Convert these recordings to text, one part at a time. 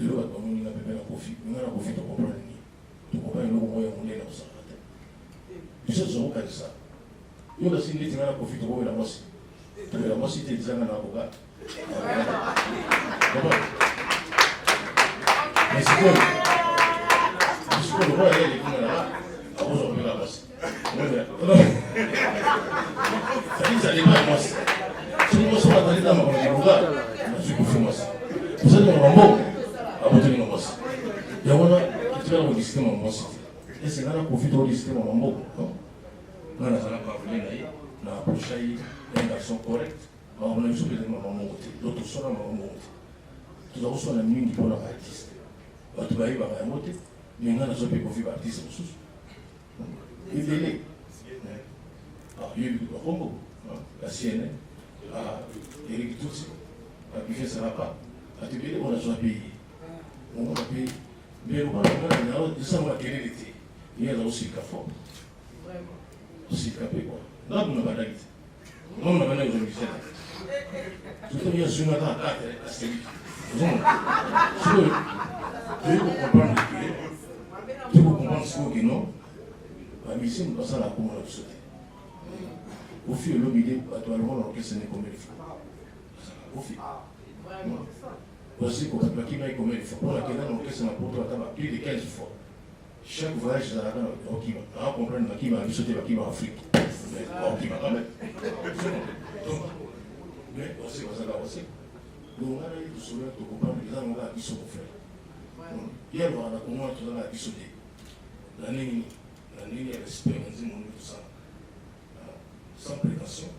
Le lot va nous n'a pas profit. Nous n'a profit de comprendre. Tu comprends le moyen on est là pour ça. Tu sais ce qu'on ça. Il y a aussi une n'a profit de voir la mosse. La mosse était déjà dans l'avocat. Mais c'est quoi? C'est quoi le roi et les gens là? À vous on peut la mosse. Ça dit pas mosse. Si nous sommes attendus dans mon avocat, je suis confiant mosse. Vous êtes dans mon mot. À vous tenir mosse. Il y a un qui travaille au système en mosse. Et c'est là qu'on profite au système en mot. Nous n'avons pas voulu aller. Nous avons approché un garçon correct. On a eu ce que nous avons monté. L'autre son a monté. Tout d'abord, on a mis une bonne artiste. On a eu un monté. Mais nous avons fait profiter artiste aussi. Il est né. Il y a eu le Congo, la CNN, Eric Tutsi, qui fait ça là-bas. À Tibet, on a déjà payé. On a payé. Mais on a dit ça, on a quel était. Il y a aussi le café. Aussi le café, quoi. Là, on n'a pas d'agité. Non, on n'a pas d'agité. Tout le monde y a sur notre attaque, c'est lui. Tu veux comprendre ce qu'il y a non? Mais ici, nous passons à la commune de sauter. Au fil de l'obédience, à toi, l'orchestre n'est combien de fois. Au fil. Voici qu'on va qui va combien de fois. Pour laquelle l'orchestre n'a pas plus de 15 fois. Chaque voyage dans la canne, on va comprendre qui va sauter, qui va en Afrique. Qui va quand même. Mais aussi, on va aussi. Donc, on a eu tout cela pour comprendre que les gens ont dit son frère. Hier, on a commencé à dissoudre. L'année, il y a respect, on dit tout ça. Sans prétention,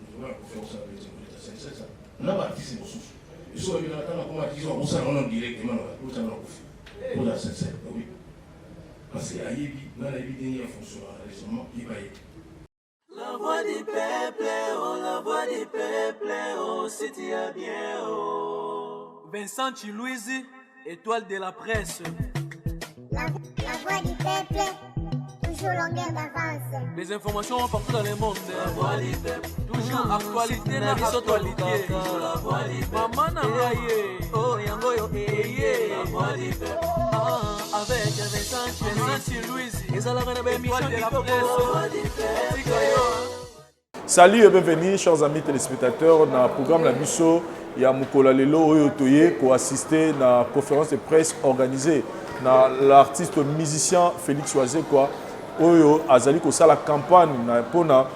nous devons faire ça avec les États. On a bâti ces ressources. Et si on a dit on s'en rend directement pour ça, pour la sincère, oui. Parce qu'il y a une fonction à raisonnement qui va être. La voix du peuple, oh, la voix du peuple, oh, c'était bien, oh. Vincent Chilouise, étoile de la presse. La voix du peuple, toujours longueur d'avance. Les informations partout dans le monde. La voix du peuple, toujours actualité na actualité. La voix du peuple, maman Nangaye, oh yango yo eye. La voix du peuple, avec Vincent Chilouise, ils allaient dans l'émission de la presse. Salut et bienvenue, chers amis téléspectateurs, dans le programme La Bisso. Il y a Mukola Lelo Oyotoye pour assister à la conférence de presse organisée par l'artiste musicien Félix Oazé quoi. Oyo azali ko sala campagne na pona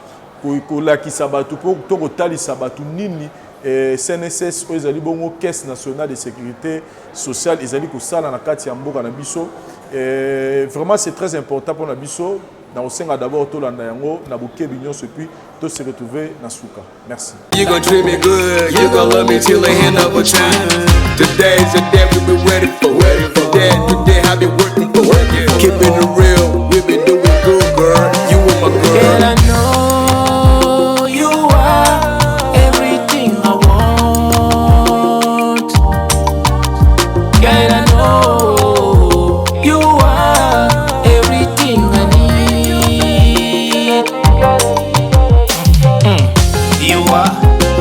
ko la ki sabatu pour to tali sabatu nini CNSS oyo ezali bongo caisse nationale de sécurité sociale ezali ko sala na kati ya mboka na biso vraiment c'est très important pour na biso na osenga d'abord to landa yango na bokebi nyonso puis to se retrouver na suka. Merci. You gon' treat me good, you gon' love me till the end of a time. Today's the day we've been waiting for. Today I've been working for. Keeping it real, we've been doing good, girl. You and my girl. Girl, I know you are everything I want. Girl, I know you are everything I need. You are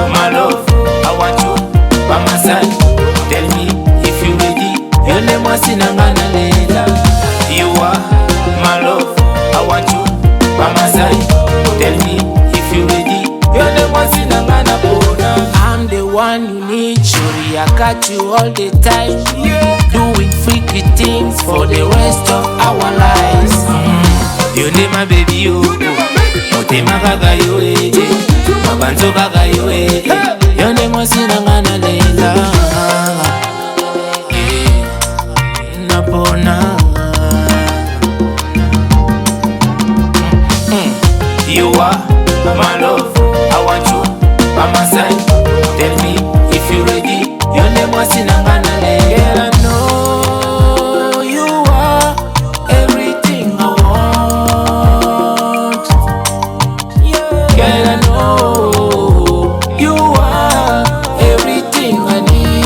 my love, I want you by my side. Tell me if you ready. You never seen a man later. You are my love, I want you by my side. Tell me if you ready. You never seen a man abona. I'm the one you need, surely I got you all the time. Doing freaky things for the rest of our lives. You need my baby, you. Motema kaka yo mabanzo kaka yo You never seen a man later. Napona. You are my love, I want you by my side. Tell me if you ready. You never seen a man later. Girl, I know you are everything I want. Girl, I know you are everything I need.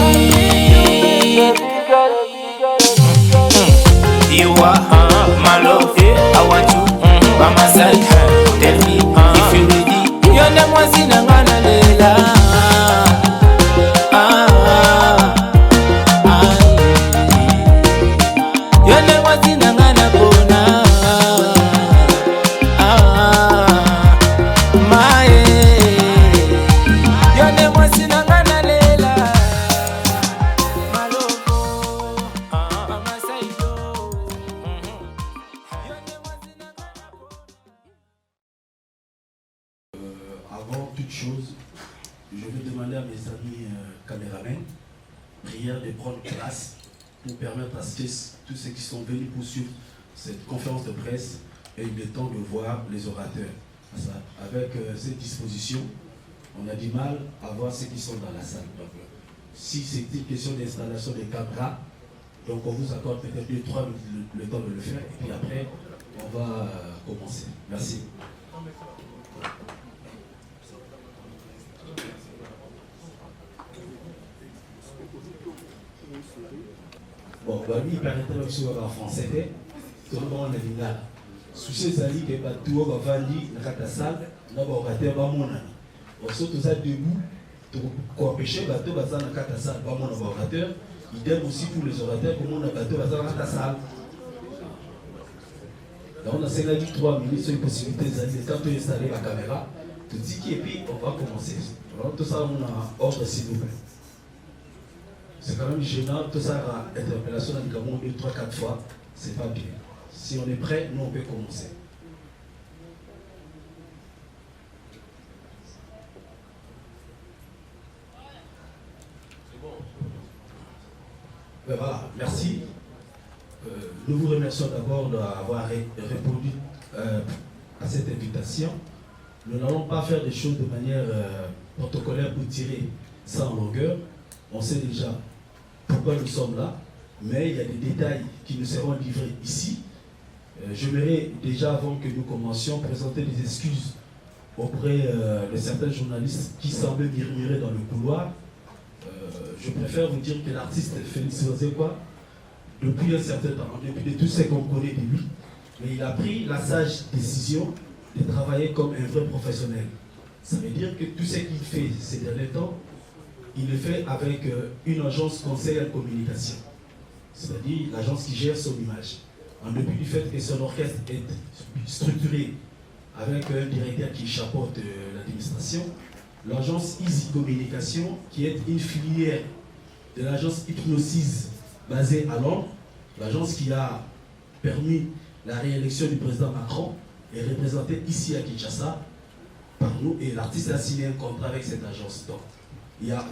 prière de prendre place pour permettre à tous ceux qui sont venus pour suivre cette conférence de presse aient le temps de voir les orateurs. Avec cette disposition, on a du mal à voir ceux qui sont dans la salle. Donc, si c'est une question d'installation des caméras, donc on vous accorde peut-être 2-3 minutes le temps de le faire, et puis après, on va commencer. Merci. Bon, lui, il paraît que je en français, tout le monde a dit là. Souci ezali que bato oyo bavandi na kati ya salle na baorateur bamonani oso toza debout tokoempêche bato baza na kati ya salle bamona baorateur idem aussi pour les orateurs komona bato baza na kati ya salle. Donc on a 3 minutes sur une possibilité ezali le temps de installer la caméra totiki et puis on va commencer. Alors tout ça on a ordre s'il vous plaît. C'est quand même gênant, tout ça a interpellation dans le 2, 3, 4 fois, c'est pas bien. Si on est prêt, nous on peut commencer. Ben voilà, merci. Nous vous remercions d'abord d'avoir répondu à cette invitation. Nous n'allons pas faire des choses de manière protocolaire pour tirer ça en longueur. On sait déjà pourquoi nous sommes là, mais il y a des détails qui nous seront livrés ici. J'aimerais déjà, avant que nous commencions, présenter des excuses auprès de certains journalistes qui semblaient murmurer dans le couloir. Je préfère vous dire que l'artiste Félix Ozekwa, depuis un certain temps, depuis tout ce qu'on connaît de lui, mais il a pris la sage décision de travailler comme un vrai professionnel. Ça veut dire que tout ce qu'il fait ces derniers temps, il le fait avec une agence conseil en communication, c'est-à-dire l'agence qui gère son image. En dépit du fait que son orchestre est structuré avec un directeur qui chapeaute l'administration, l'agence Easy Communication, qui est une filière de l'agence Hypnosis basée à Londres, l'agence qui a permis la réélection du président Macron, est représentée ici à Kinshasa par nous, et l'artiste a signé un contrat avec cette agence. Donc,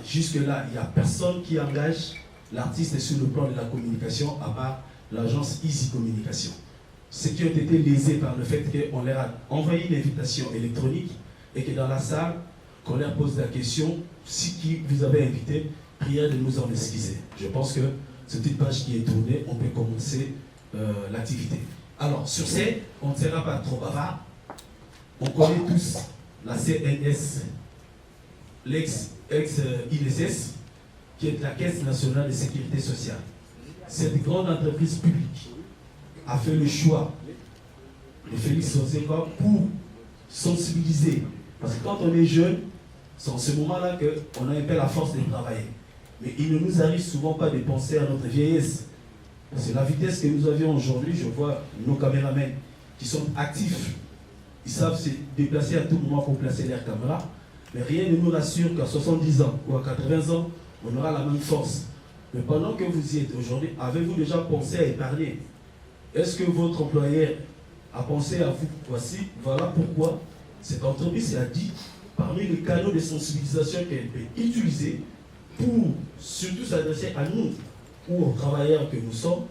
jusque-là, il n'y a personne qui engage l'artiste sur le plan de la communication à part l'agence Easy Communication. Ceux qui ont été lésés par le fait qu'on leur a envoyé une invitation électronique et que dans la salle, qu'on leur pose la question, si qui vous avez invité, priez de nous en excuser. Je pense que c'est une page qui est tournée, on peut commencer l'activité. Alors, sur ce, on ne sera pas trop bavard. On connaît tous la CNS, l'ex-INSS, qui est la Caisse nationale de sécurité sociale. Cette grande entreprise publique a fait le choix de Félix Ozekwa pour sensibiliser. Parce que quand on est jeune, c'est en ce moment-là qu'on a un peu la force de travailler. Mais il ne nous arrive souvent pas de penser à notre vieillesse. C'est la vitesse que nous avions aujourd'hui. Je vois nos caméramens qui sont actifs. Ils savent se déplacer à tout moment pour placer leur caméra. Mais rien ne nous rassure qu'à 70 ans ou à 80 ans, on aura la même force. Mais pendant que vous y êtes aujourd'hui, avez-vous déjà pensé à épargner? Est-ce que votre employeur a pensé à vous? Voilà pourquoi cette entreprise a dit, parmi les canaux de sensibilisation qu'elle peut utiliser pour surtout s'adresser à nous ou aux travailleurs que nous sommes,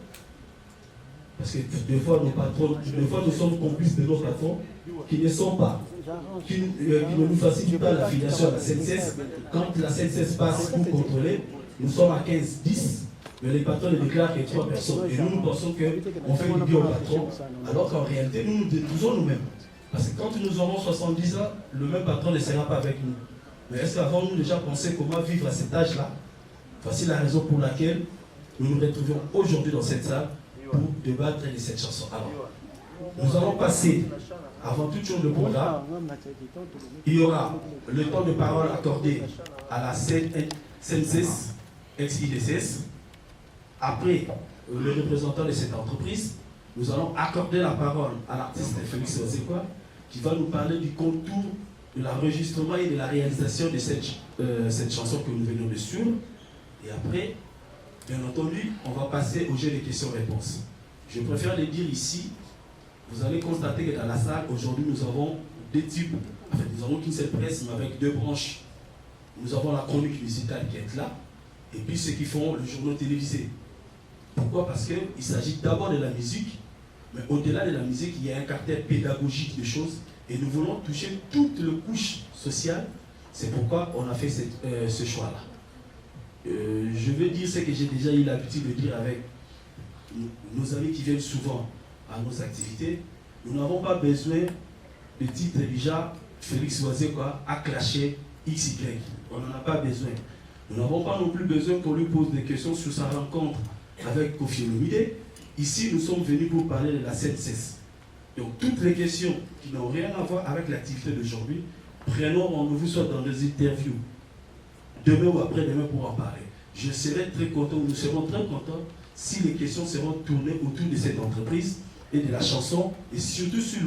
parce que des fois nos patrons, des fois nous sommes complices de nos patrons qui ne sont pas, qui ne nous facilitent pas l'affiliation à la CNCS. Quand la CNCS passe pour contrôler, nous sommes à 15-10, mais les patrons ne déclarent que 3 personnes. Et nous pensons qu'on fait du bien aux patrons, alors qu'en réalité, nous nous détruisons nous-mêmes. Parce que quand nous aurons 70 ans, le même patron ne sera pas avec nous. Mais est-ce qu'avons-nous déjà pensé comment vivre à cet âge-là? Voici la raison pour laquelle nous nous retrouvons aujourd'hui dans cette salle pour débattre de cette chanson. Alors, nous allons passer, avant toute chose, le programme. Il y aura le temps de parole accordé à la CNCS, ex-IDCS. Après le représentant de cette entreprise, nous allons accorder la parole à l'artiste Félix Ozekwa, qui va nous parler du contour de l'enregistrement et de la réalisation de cette chanson que nous venons de suivre. Et après, bien entendu, on va passer au jeu des questions-réponses. Je préfère le dire ici, vous allez constater que dans la salle, aujourd'hui, nous avons deux types. En fait, nous avons qu'une seule presse, mais avec deux branches. Nous avons la chronique musicale qui est là. et puis ceux qui font le journal télévisé. Pourquoi? Parce qu'il s'agit d'abord de la musique, mais au-delà de la musique, il y a un caractère pédagogique de choses et nous voulons toucher toutes les couches sociales. C'est pourquoi on a fait ce choix-là. Je veux dire ce que j'ai déjà eu l'habitude de dire avec nos amis qui viennent souvent à nos activités. Nous n'avons pas besoin de titre déjà Félix Wazekwa a clashé XY. On n'en a pas besoin. Nous n'avons pas non plus besoin qu'on lui pose des questions sur sa rencontre avec Kofi Olomide. Ici, nous sommes venus pour parler de la CNSS. Donc, toutes les questions qui n'ont rien à voir avec l'activité d'aujourd'hui, prenons rendez-vous soit dans des interviews, demain ou après-demain pour en parler. Je serai très content, nous serons très contents si les questions seront tournées autour de cette entreprise et de la chanson et surtout sur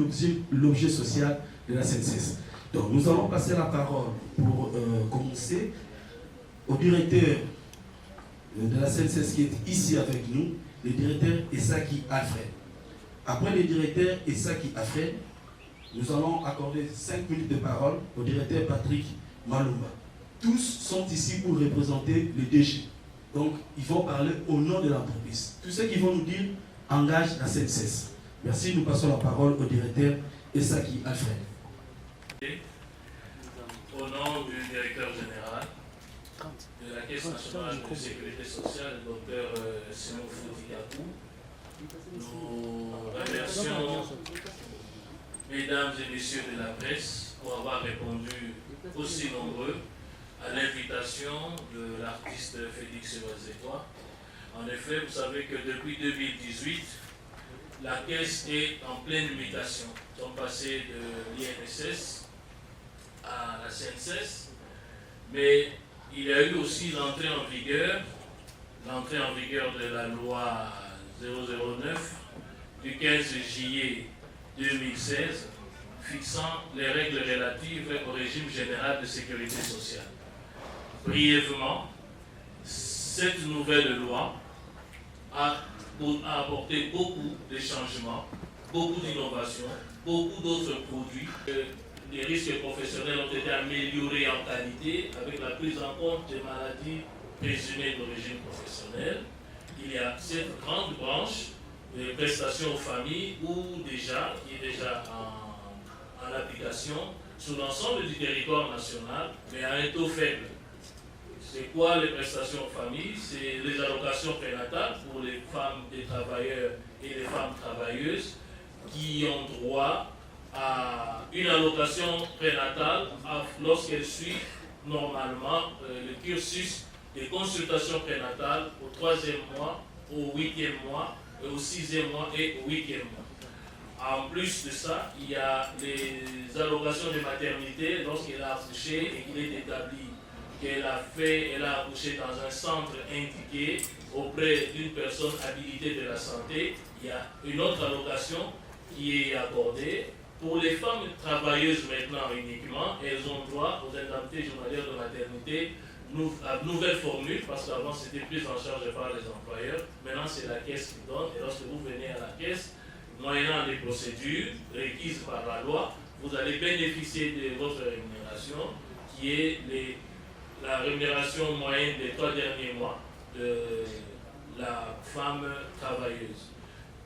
l'objet social de la CNSS. Donc, nous allons passer la parole pour commencer au directeur de la CNSS qui est ici avec nous, le directeur Essaki Alfred. Après le directeur Essaki Alfred, nous allons accorder 5 minutes de parole au directeur Patrick Malumba. Tous sont ici pour représenter le DG. Donc, ils vont parler au nom de l'entreprise. Tous ceux qui vont nous dire engage la CNSS. Merci, nous passons la parole au directeur Essaki Alfred. Au nom du directeur général de la Caisse nationale de sécurité sociale, le docteur Simon Foudikakou, nous remercions mesdames et messieurs de la presse pour avoir répondu aussi nombreux à l'invitation de l'artiste Félix Wazekwa. En effet, vous savez que depuis 2018, la Caisse est en pleine mutation. Nous sommes passés de l'INSS à la CNSS, mais il y a eu aussi l'entrée en vigueur de la loi 009 du 15 juillet 2016 fixant les règles relatives au régime général de sécurité sociale. Brièvement, cette nouvelle loi a apporté beaucoup de changements, beaucoup d'innovations, beaucoup d'autres produits. Les risques professionnels ont été améliorés en qualité avec la prise en compte des maladies présumées d'origine professionnelle. Il y a cette grande branche de prestations aux familles qui est déjà en application sur l'ensemble du territoire national, mais à un taux faible. C'est quoi les prestations aux familles? C'est les allocations prénatales pour les femmes des travailleurs et les femmes travailleuses qui ont droit à une allocation prénatale lorsqu'elles suivent normalement le cursus des consultations prénatales au 3e mois, au 8e mois, au 6e mois et au 8e mois. En plus de ça, il y a les allocations de maternité lorsqu'elle a accouché et qu'il est établi qu'elle a accouché dans un centre indiqué auprès d'une personne habilitée de la santé. Il y a une autre allocation qui est accordée. Pour les femmes travailleuses maintenant uniquement, elles ont droit aux indemnités journalières de maternité à nouvelle formule, parce qu'avant c'était pris en charge par les employeurs. Maintenant c'est la caisse qui donne, et lorsque vous venez à la caisse, moyennant les procédures requises par la loi, vous allez bénéficier de votre rémunération, qui est la rémunération moyenne des 3 derniers mois de la femme travailleuse.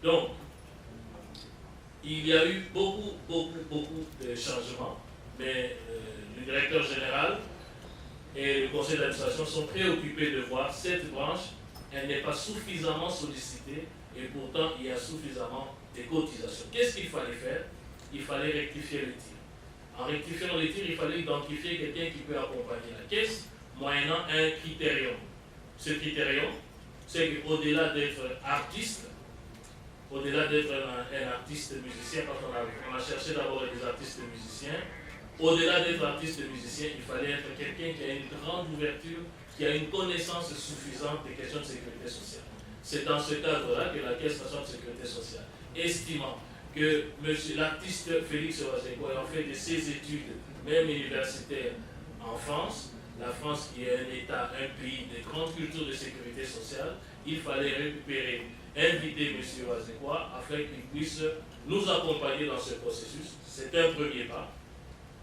Donc, il y a eu beaucoup de changements, mais le directeur général et le conseil d'administration sont préoccupés de voir cette branche, elle n'est pas suffisamment sollicitée et pourtant il y a suffisamment de cotisations. Qu'est-ce qu'il fallait faire? Il fallait rectifier le tir. En rectifiant le tir, il fallait identifier quelqu'un qui peut accompagner la caisse, moyennant un critérium. Ce critérium, c'est qu'au-delà d'être artiste, au-delà d'être un artiste musicien, quand on a cherché d'abord des artistes musiciens, au-delà d'être artiste musicien, il fallait être quelqu'un qui a une grande ouverture, qui a une connaissance suffisante des questions de sécurité sociale. C'est dans ce cadre-là que la Caisse nationale de sécurité sociale, estimant que l'artiste Félix Wazekwa ayant fait de ses études, même universitaires, en France, la France qui est un État, un pays de grande culture de sécurité sociale, il fallait récupérer, inviter M. Wazekwa afin qu'il puisse nous accompagner dans ce processus. C'est un premier pas.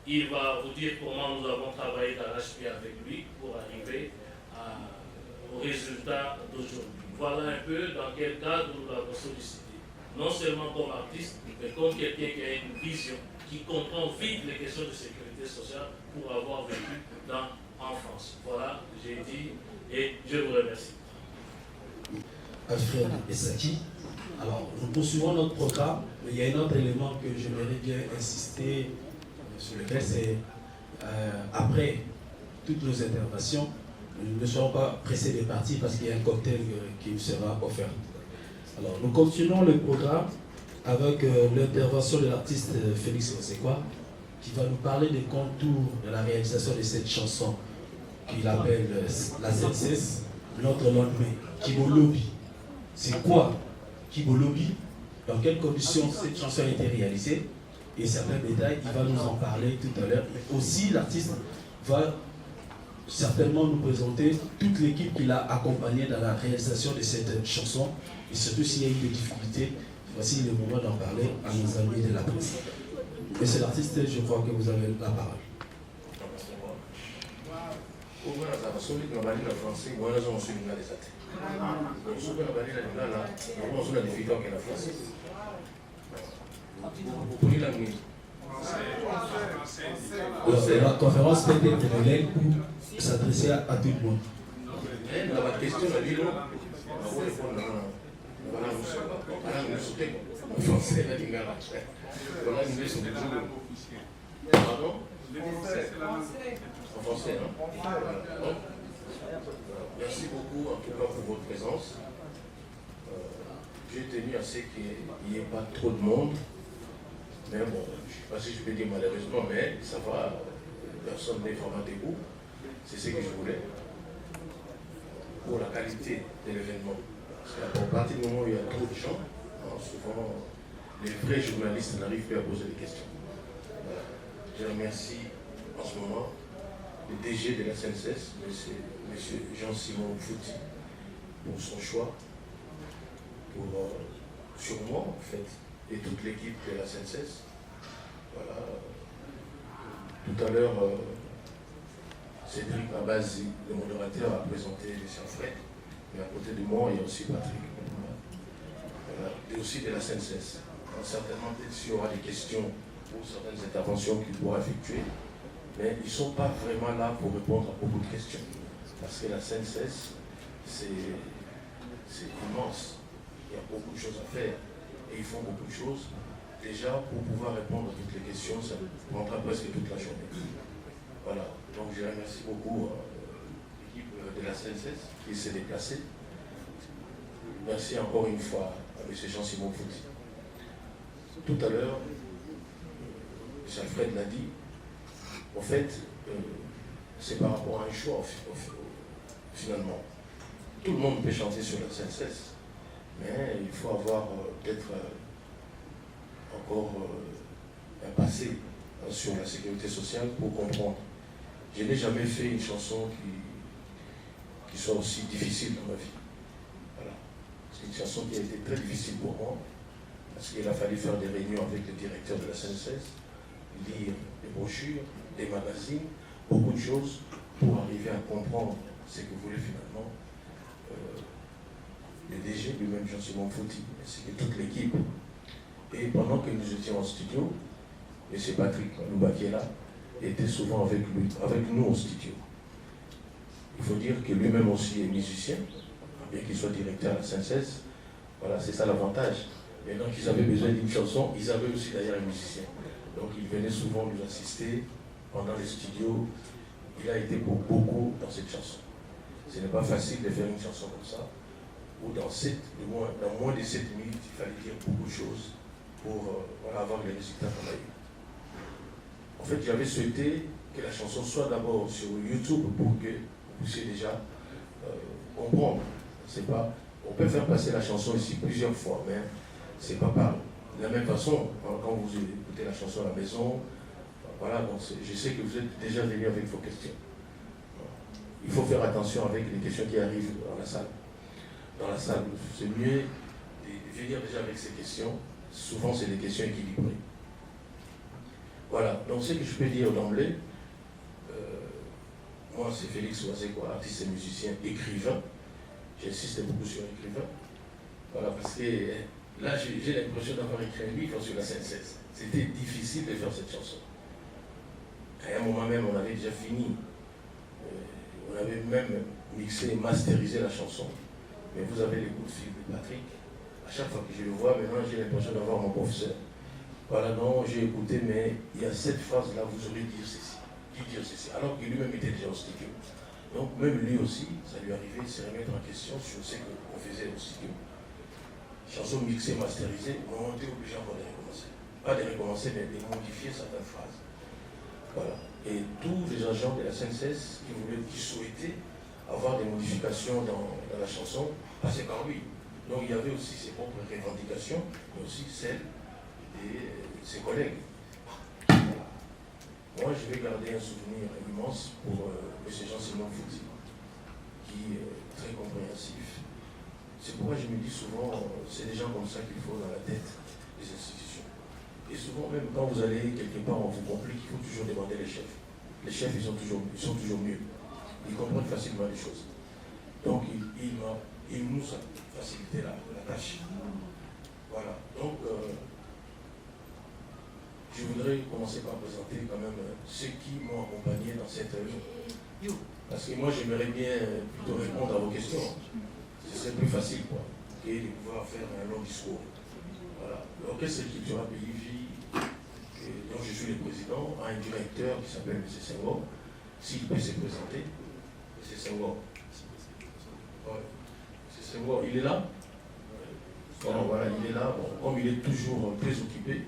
Il va vous dire comment nous avons travaillé d'arrache-pied avec lui pour arriver aux résultats d'aujourd'hui. Voilà un peu dans quel cadre nous l'avons sollicité. Non seulement comme artiste, mais comme quelqu'un qui a une vision, qui comprend vite les questions de sécurité sociale pour avoir vécu en France. Voilà, j'ai dit et je vous remercie. Alfred Essaki. Alors, nous poursuivons notre programme, mais il y a un autre élément que j'aimerais bien insister sur lequel c'est après toutes nos interventions, nous ne serons pas pressés de partir parce qu'il y a un cocktail qui nous sera offert. Alors, nous continuons le programme avec l'intervention de l'artiste Félix Osekwa, qui va nous parler des contours de la réalisation de cette chanson qu'il appelle la ZSS, notre lendemain, Kibolobi. C'est quoi Kibolobi? Dans quelles conditions cette chanson a été réalisée? Et certains détails, il va nous en parler tout à l'heure. Mais aussi, l'artiste va certainement nous présenter toute l'équipe qui l'a accompagné dans la réalisation de cette chanson. Et surtout s'il y a eu des difficultés, voici le moment d'en parler à nos amis de la presse. Monsieur l'artiste, je crois que vous avez la parole. La conférence peut être relève pour s'adresser à tout le monde. La question pardon? En français, hein? Merci beaucoup en tout cas pour votre présence. J'ai tenu à ce qu'il n'y ait pas trop de monde. Mais bon, je ne sais pas si je peux dire malheureusement, mais ça va. Personne n'est vraiment debout. C'est ce que je voulais. Pour la qualité de l'événement. Parce qu'à partir du moment où il y a trop de gens, souvent les vrais journalistes n'arrivent plus à poser des questions. Voilà. Je remercie en ce moment le DG de la SNCS, M. Jean-Simon Fouti, pour son choix, pour sur moi en fait, et toute l'équipe de la SNCS. Voilà. Tout à l'heure, Cédric Abazi, le modérateur, a présenté les Saint-Fred, mais à côté de moi, il y a aussi Patrick. Voilà. Et aussi de la SNCS. Certainement, s'il y aura des questions ou certaines interventions qu'il pourra effectuer, mais ils ne sont pas vraiment là pour répondre à beaucoup de questions. Parce que la SNCS, c'est immense. Il y a beaucoup de choses à faire et ils font beaucoup de choses. Déjà, pour pouvoir répondre à toutes les questions, ça prendra presque toute la journée. Voilà. Donc, je remercie beaucoup l'équipe de la SNCS qui s'est déplacée. Merci encore une fois à M. Jean-Simon Fouti. Tout à l'heure, M. Alfred l'a dit, en fait, c'est par rapport à un choix, finalement. Tout le monde peut chanter sur la SNCS, mais il faut avoir peut-être encore un passé sur la sécurité sociale pour comprendre. Je n'ai jamais fait une chanson qui soit aussi difficile dans ma vie. Voilà. C'est une chanson qui a été très difficile pour moi, parce qu'il a fallu faire des réunions avec le directeur de la SNCS, lire des brochures, des magazines, beaucoup de choses pour arriver à comprendre ce que voulait finalement le DG, lui-même Jean-Simon Fouti, ainsi que toute l'équipe. Et pendant que nous étions en studio, M. Patrick Louba qui est là, était souvent avec nous au studio. Il faut dire que lui-même aussi est musicien, bien qu'il soit directeur à la SNCS. Voilà, c'est ça l'avantage. Et donc ils avaient besoin d'une chanson, ils avaient aussi d'ailleurs un musicien. Donc il venait souvent nous assister pendant les studios. Il a été pour beaucoup dans cette chanson. Ce n'est pas facile de faire une chanson comme ça, où dans moins de 7 minutes, il fallait dire beaucoup de choses pour avoir les résultats qu'on a eu. En fait, j'avais souhaité que la chanson soit d'abord sur YouTube pour que vous puissiez déjà comprendre. On peut faire passer la chanson ici plusieurs fois, mais c'est pas pareil. De la même façon, quand vous écoutez la chanson à la maison, voilà, donc je sais que vous êtes déjà venus avec vos questions. Il faut faire attention avec les questions qui arrivent dans la salle. Dans la salle, c'est mieux de venir déjà avec ces questions. Souvent, c'est des questions équilibrées. Voilà, donc ce que je peux dire d'emblée, moi c'est Félix Osekwa, artiste et musicien, écrivain. J'insiste beaucoup sur l'écrivain. Voilà, parce que là, j'ai l'impression d'avoir écrit un livre sur la Sainte-Cesse. C'était difficile de faire cette chanson. À un moment même, on avait déjà fini. On avait même mixé et masterisé la chanson. Mais vous avez les coups de fil de Patrick. À chaque fois que je le vois, maintenant, j'ai l'impression d'avoir mon professeur. Voilà, non, j'ai écouté, mais il y a cette phrase-là, vous aurez dit ceci. Alors qu'il lui-même était déjà au studio. Donc, même lui aussi, ça lui arrivait de se remettre en question sur ce qu'on faisait au studio. Chanson mixée, masterisée, on était obligé encore de recommencer. Pas de recommencer, mais de modifier certaines phrases. Voilà. Et tous les agents de la Sainte-Cesse qui souhaitaient avoir des modifications dans la chanson passaient par lui. Donc il y avait aussi ses propres revendications, mais aussi celles de ses collègues. Voilà. Moi, je vais garder un souvenir immense pour M. Jean-Simon Fouti, qui est très compréhensif. C'est pourquoi je me dis souvent, c'est des gens comme ça qu'il faut dans la tête des institutions. Et souvent, même quand vous allez quelque part, on vous complique, il faut toujours demander les chefs. Les chefs, ils sont toujours mieux. Ils comprennent facilement les choses. Donc, ils nous ont facilité la tâche. Voilà. Donc, je voudrais commencer par présenter quand même ceux qui m'ont accompagné dans cette œuvre. Parce que moi, j'aimerais bien plutôt répondre à vos questions. Ce serait plus facile, quoi, que de pouvoir faire un long discours. Voilà. L'orchestre culturel PIV, dont je suis le président, a un directeur qui s'appelle M. Senghor. S'il peut se présenter, M. Senghor. Ouais. M. Senghor, il est là. Bon, voilà, il est là. Bon, comme il est toujours très occupé,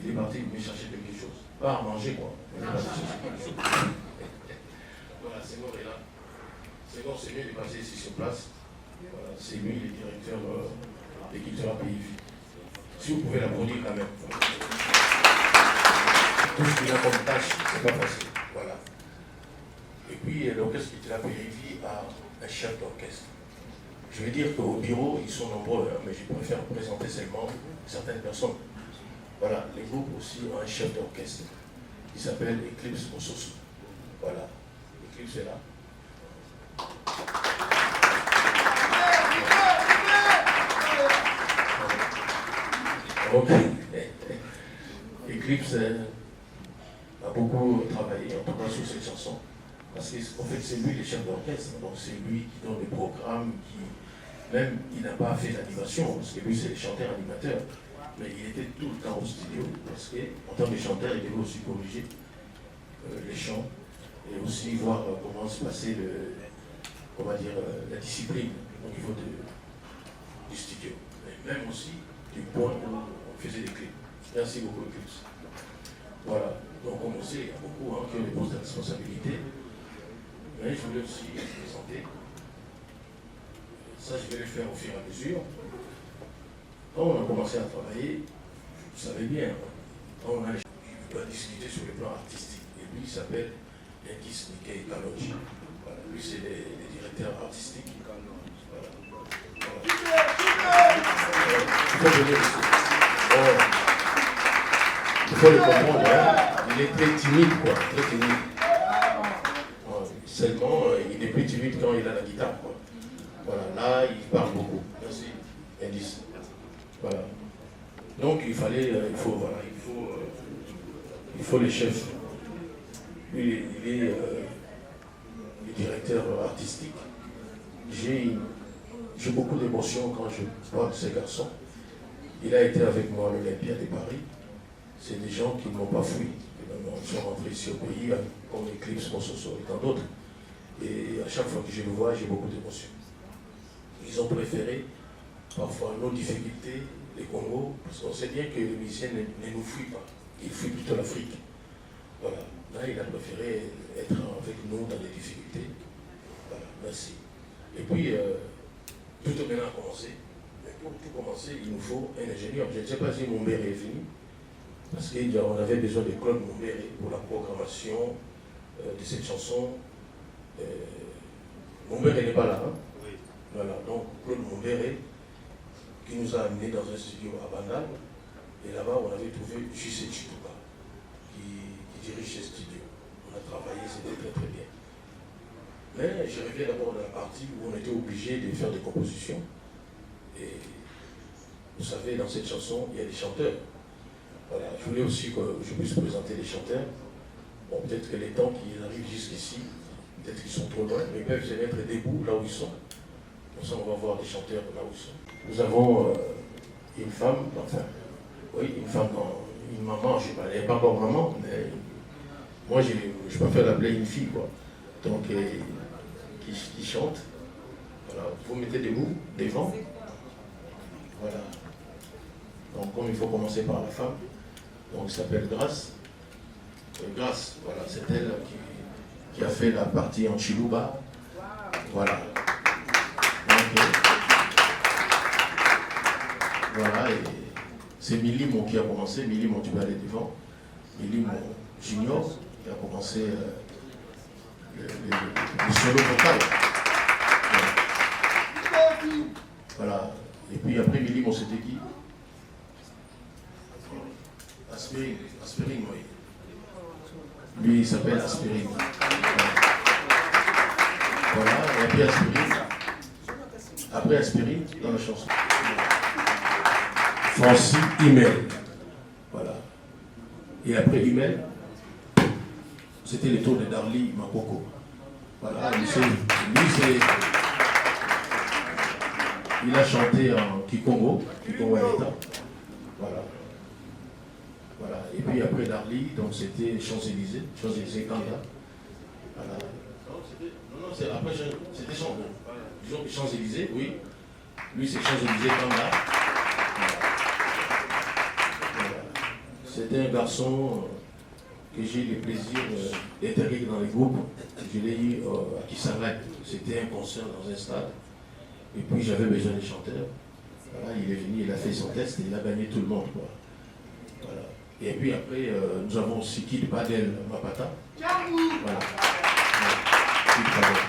il est parti me chercher quelque chose. Pas à manger, quoi. Il est parti chercher quelque chose. Voilà, Senghor est là. Senghor, c'est mieux de passer ici sur place. Voilà, c'est lui le directeur de Cultura PIV. Si vous pouvez l'applaudir quand même. Tout ce qu'il a comme tâche, c'est pas facile. Voilà. Et puis l'orchestre Cultura PIV a un chef d'orchestre. Je veux dire qu'au bureau, ils sont nombreux, hein, mais je préfère présenter seulement certaines personnes. Voilà, les groupes aussi ont un chef d'orchestre qui s'appelle Eclipse Mososu. Voilà, Eclipse est là. Ok. Eclipse a beaucoup travaillé, en tout cas sur cette chanson, parce qu'en fait c'est lui le chef d'orchestre, donc c'est lui qui donne les programmes, même il n'a pas fait l'animation, parce que lui c'est le chanteur-animateur, mais il était tout le temps au studio, parce qu'en tant que chanteur, il devait aussi corriger les chants, et aussi voir comment se passait la discipline au niveau du studio, mais même aussi du point où on faisait des clips. Merci beaucoup, Eclipse. Voilà, donc comme on sait, il y a beaucoup qui ont des postes de responsabilité, mais je voulais aussi présenter. Ça, je vais le faire au fur et à mesure. Quand on a commencé à travailler, vous savez bien, quand on a discuté sur le plan artistique, et lui, il s'appelle Yankis Nikkei Kalonji. Voilà, lui, c'est le directeur artistique. Voilà. Il faut le comprendre, hein. Il est très timide, quoi, très timide. Seulement, il est plus timide quand il a la guitare, quoi. Voilà, là, il parle beaucoup. Merci, indice. Voilà. Donc, il faut les chefs. Lui, il est le directeur artistique. J'ai beaucoup d'émotions quand je parle de ces garçons. Il a été avec moi à l'Olympia de Paris. C'est des gens qui ne m'ont pas fui. Ils sont rentrés ici au pays, comme Eclipse, Mososo et tant d'autres. Et à chaque fois que je le vois, j'ai beaucoup d'émotions. Ils ont préféré, parfois, nos difficultés, les Congo, parce qu'on sait bien que les musiciens ne nous fuient pas. Ils fuient plutôt l'Afrique. Voilà. Là, il a préféré être avec nous dans les difficultés. Voilà, merci. Et puis, tout est maintenant commencé. Mais pour tout commencer, il nous faut un ingénieur. Je ne sais pas si Mumbere est venu, parce qu'on avait besoin de Claude Mumbere pour la programmation de cette chanson. Mumbere n'est pas là. Hein? Oui. Voilà, donc Claude Mumbere, qui nous a amenés dans un studio à Bandal. Et là-bas, on avait trouvé J.C. Chituka, qui dirige ce studio. On a travaillé, c'était très très bien. Mais j'arrivais d'abord dans la partie où on était obligé de faire des compositions. Et vous savez, dans cette chanson, il y a des chanteurs. Voilà, je voulais aussi que je puisse présenter les chanteurs. Bon, peut-être que les temps qui arrivent jusqu'ici, peut-être qu'ils sont trop loin, mais ils peuvent se mettre debout là où ils sont. Comme ça, on va voir les chanteurs là où ils sont. Nous avons une femme, enfin, oui, une femme, une maman, je ne sais pas, elle n'est pas encore maman, mais moi, je préfère l'appeler une fille, quoi. Donc, qui chante. Voilà, vous mettez debout, devant. Voilà. Donc, comme il faut commencer par la femme, donc elle s'appelle Grâce. Grâce, voilà, c'est elle qui a fait la partie en Chiluba. Voilà. Donc, voilà, et c'est Milimo qui a commencé. Milimo, tu vas aller devant. Milimo Junior qui a commencé le solo vocal. Voilà. Et puis après Milimo, c'était qui? Aspirine, oui. Lui, il s'appelle Aspirine. Voilà, et après Aspirine. Après Aspirine, dans la chanson. Francis Email. Voilà. Et après Email, c'était le tour de Darly Makoko. Voilà, il a chanté en Kikongo Aleta. Voilà. Voilà. Et puis après Darly, donc c'était Champs-Élysées Kanda. Voilà. Non, c'est après c'était son nom. Disons que Champs-Élysées, oui. Lui c'est Champs-Élysées Kanda. Voilà. C'était un garçon que j'ai eu le plaisir d'intégrer dans les groupes. Je l'ai eu à Kisangani. C'était un concert dans un stade. Et puis j'avais besoin de chanteurs. Voilà, il est venu, il a fait son test et il a gagné tout le monde, quoi. Voilà. Et puis après, nous avons aussi Kid Badel Mapata. Voilà. Kid Badel.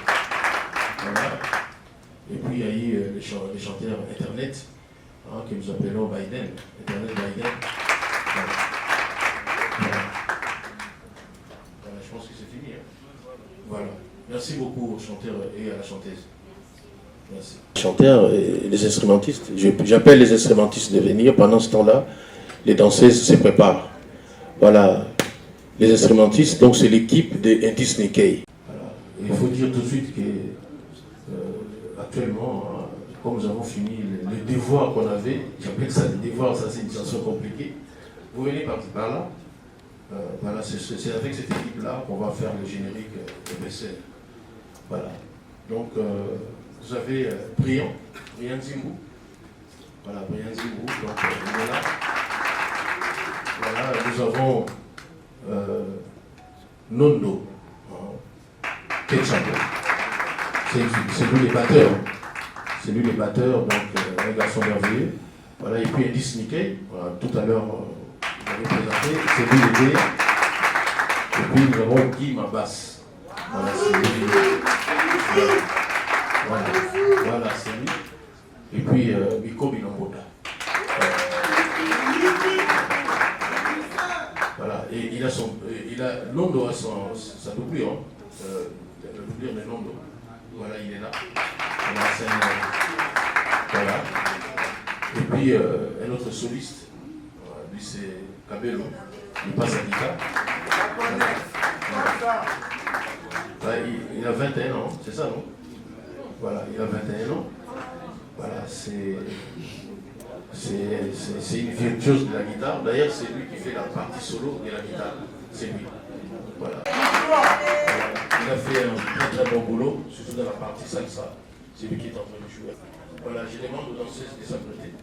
Voilà. Et puis il y a eu les chanteurs Internet, hein, que nous appelons Biden. Internet Biden. Voilà. Voilà. Voilà, je pense que c'est fini. Hein. Voilà. Merci beaucoup aux chanteurs et à la chanteuse. Merci. Les chanteurs et les instrumentistes. J'appelle les instrumentistes de venir. Pendant ce temps-là, les danseuses se préparent. Voilà. Les instrumentistes, donc c'est l'équipe de Indis Nikkei. Voilà. Il faut dire tout de suite que actuellement, comme nous avons fini le devoir qu'on avait, j'appelle ça le devoir, ça c'est une chanson compliquée. Vous venez par là. Voilà, c'est avec cette équipe-là qu'on va faire le générique de Bessel. Voilà. Donc, vous avez Brian Zimbou. Voilà, Brian Zimbou, donc il est là. Voilà, nous avons Nondo, Ketchapo. C'est lui les batteurs. C'est lui les batteurs, donc un garçon merveilleux. Voilà, et puis Indis Nikkei, voilà, tout à l'heure, vous l'avez présenté, c'est lui les deux. Et puis nous avons Guy Mabas. Voilà, c'est lui. Voilà, c'est lui. Et puis Miko Binamboda. Voilà, et Londo a sa doublure, la doublure de Londo. Voilà, il est là. Voilà. Et puis un autre soliste, lui c'est Kabelo, il passe à guitare. Voilà, il a 21 ans, c'est ça, non? Voilà, il a 21 ans. Voilà, c'est une virtuose de la guitare. D'ailleurs, c'est lui qui fait la partie solo de la guitare. C'est lui. Voilà. Il a fait un très bon boulot, surtout dans la partie salsa. C'est lui qui est en train de jouer. Voilà, je demande aux danseuses de s'apprêter.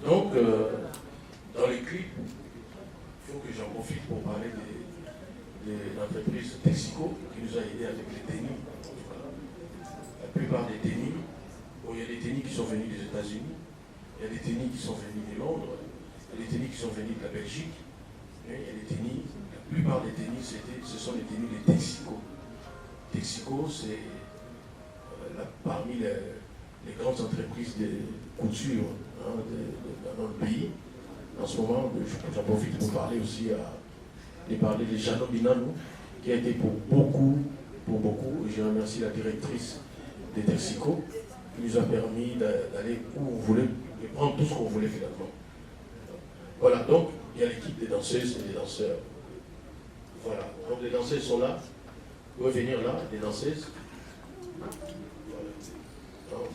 Donc, dans les clips, il faut que j'en profite pour parler de l'entreprise Texaco qui nous a aidés avec les tennis. La plupart des tennis, il y a des tennis qui sont venus des États-Unis, il y a des tennis qui sont venus de Londres, il y a des tennis qui sont venus de la Belgique, il y a des tennis, la plupart des tennis, ce sont les tennis de Texaco. Texaco, c'est parmi les grandes entreprises de couture dans le pays. En ce moment, j'en profite pour parler aussi de Jano Binano, qui a été pour beaucoup pour beaucoup. Je remercie la directrice des Tersico qui nous a permis d'aller où vous voulez et prendre tout ce qu'on voulait finalement. Voilà, donc il y a l'équipe des danseuses et des danseurs. Voilà, donc les danseuses sont là. Vous pouvez venir là, les danseuses. Voilà. Donc,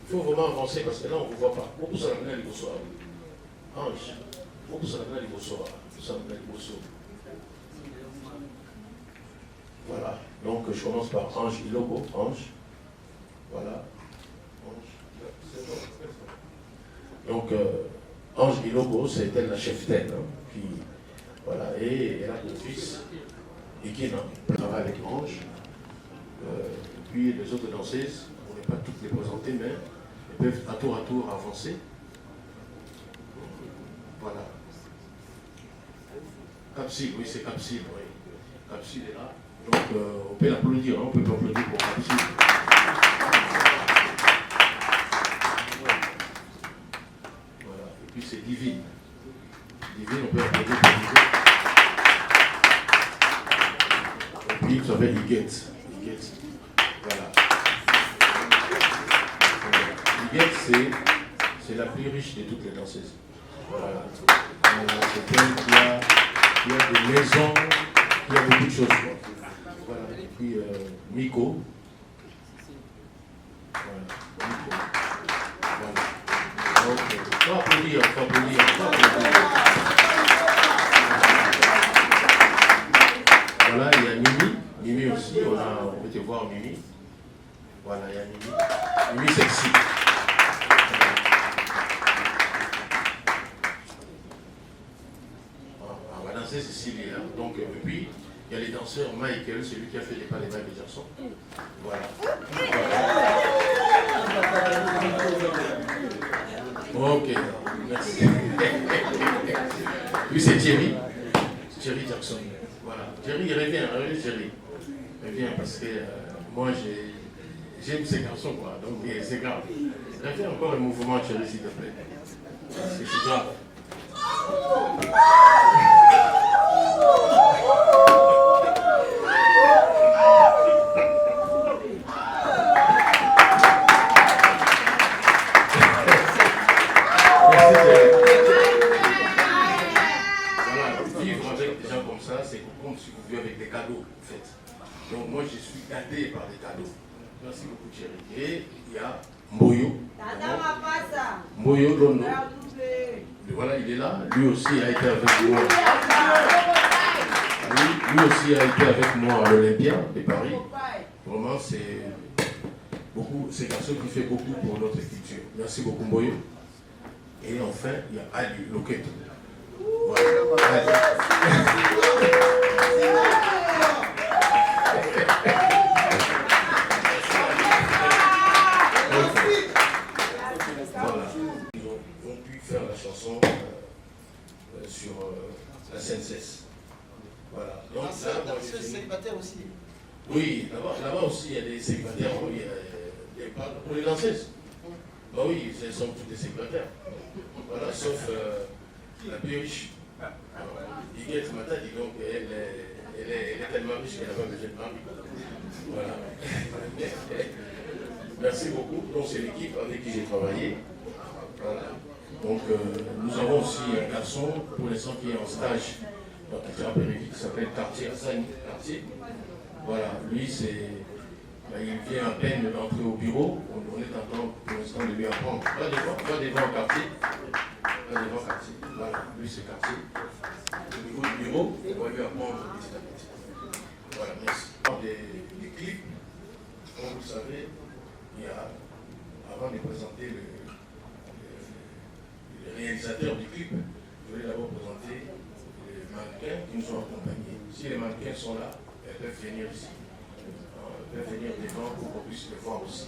il faut vraiment avancer parce que là on ne vous voit pas. Beaucoup ça la les soirs. Ange. Beaucoup ça la les soirs. Voilà, donc je commence par Ange Ilogo. Ange. Voilà. Donc, Ange Ilogo, c'est elle la chef-tête. Hein, voilà, et elle a deux fils. Et qui travaille avec Ange. Puis les autres danseuses, on n'est pas toutes les présenter, mais elles peuvent à tour avancer. Voilà. Capsule, oui, c'est Capsule, oui. Capsule est là. Donc, on peut l'applaudir, hein, on peut l'applaudir pour Capsule. Voilà. Et puis c'est Divine. Divine, on peut applaudir pour Divine. Et puis, vous savez, Higuette. Voilà. Higuette, c'est la plus riche de toutes les danseuses. Voilà. C'est elle qui a des maisons, qui a beaucoup de choses. Voilà. Et puis Miko. Voilà. Miko. Voilà. Donc, faut applaudir. Voilà, il y a Mimi. Mimi aussi, on peut te voir Mimi. Voilà, il y a Mimi. Mimi sexy. On va danser Cécilie. Hein. Donc, puis, il y a les danseurs Michael, celui qui a fait les pas des Michael Jackson. Voilà. Ok, merci. Puis c'est Thierry Jackson. Voilà. Thierry, reviens, Thierry. Reviens parce que moi j'aime ces garçons, quoi. Donc c'est grave. Refais encore le mouvement, Thierry, s'il te plaît. Parce que c'est grave. Avec des cadeaux, en fait. Donc moi je suis gâté par des cadeaux. Merci beaucoup Thierry. Et il y a Mboyo. Mboyo Londo. Voilà, il est là. Lui aussi a été avec moi. Lui aussi a été avec moi à l'Olympia de Paris. Vraiment, c'est garçon qui fait beaucoup pour notre culture. Merci beaucoup Mboyo. Et enfin, il y a Ali Loketo. Voilà. Ils ont pu faire la chanson sur la CNCS. Voilà. Donc, c'est célibataire aussi. Oui, là-bas aussi, il y a des célibataires. Pour les danseuses. Bah oui, elles sont toutes des célibataires. Voilà, sauf la plus riche. Higuette Mata dit donc elle est tellement riche qu'elle n'a pas besoin de mari. Voilà. Merci beaucoup. Donc c'est l'équipe avec qui j'ai travaillé. Voilà. Donc nous avons aussi un garçon pour l'instant qui est en stage dans le thérapeutique qui s'appelle Cartier Hassan Cartier. Voilà, lui il vient à peine d'entrer au bureau. On est en train pour l'instant de lui apprendre. Pas devant Cartier. Voilà, lui c'est Cartier. Au niveau du bureau, on va lui apprendre petit à petit. Voilà, merci. Des clips, comme vous le savez, avant de présenter le réalisateur du clip, je voulais d'abord présenter les mannequins qui nous ont accompagnés. Si les mannequins sont là, elles peuvent venir ici. Elles peuvent venir devant pour qu'on puisse les voir aussi.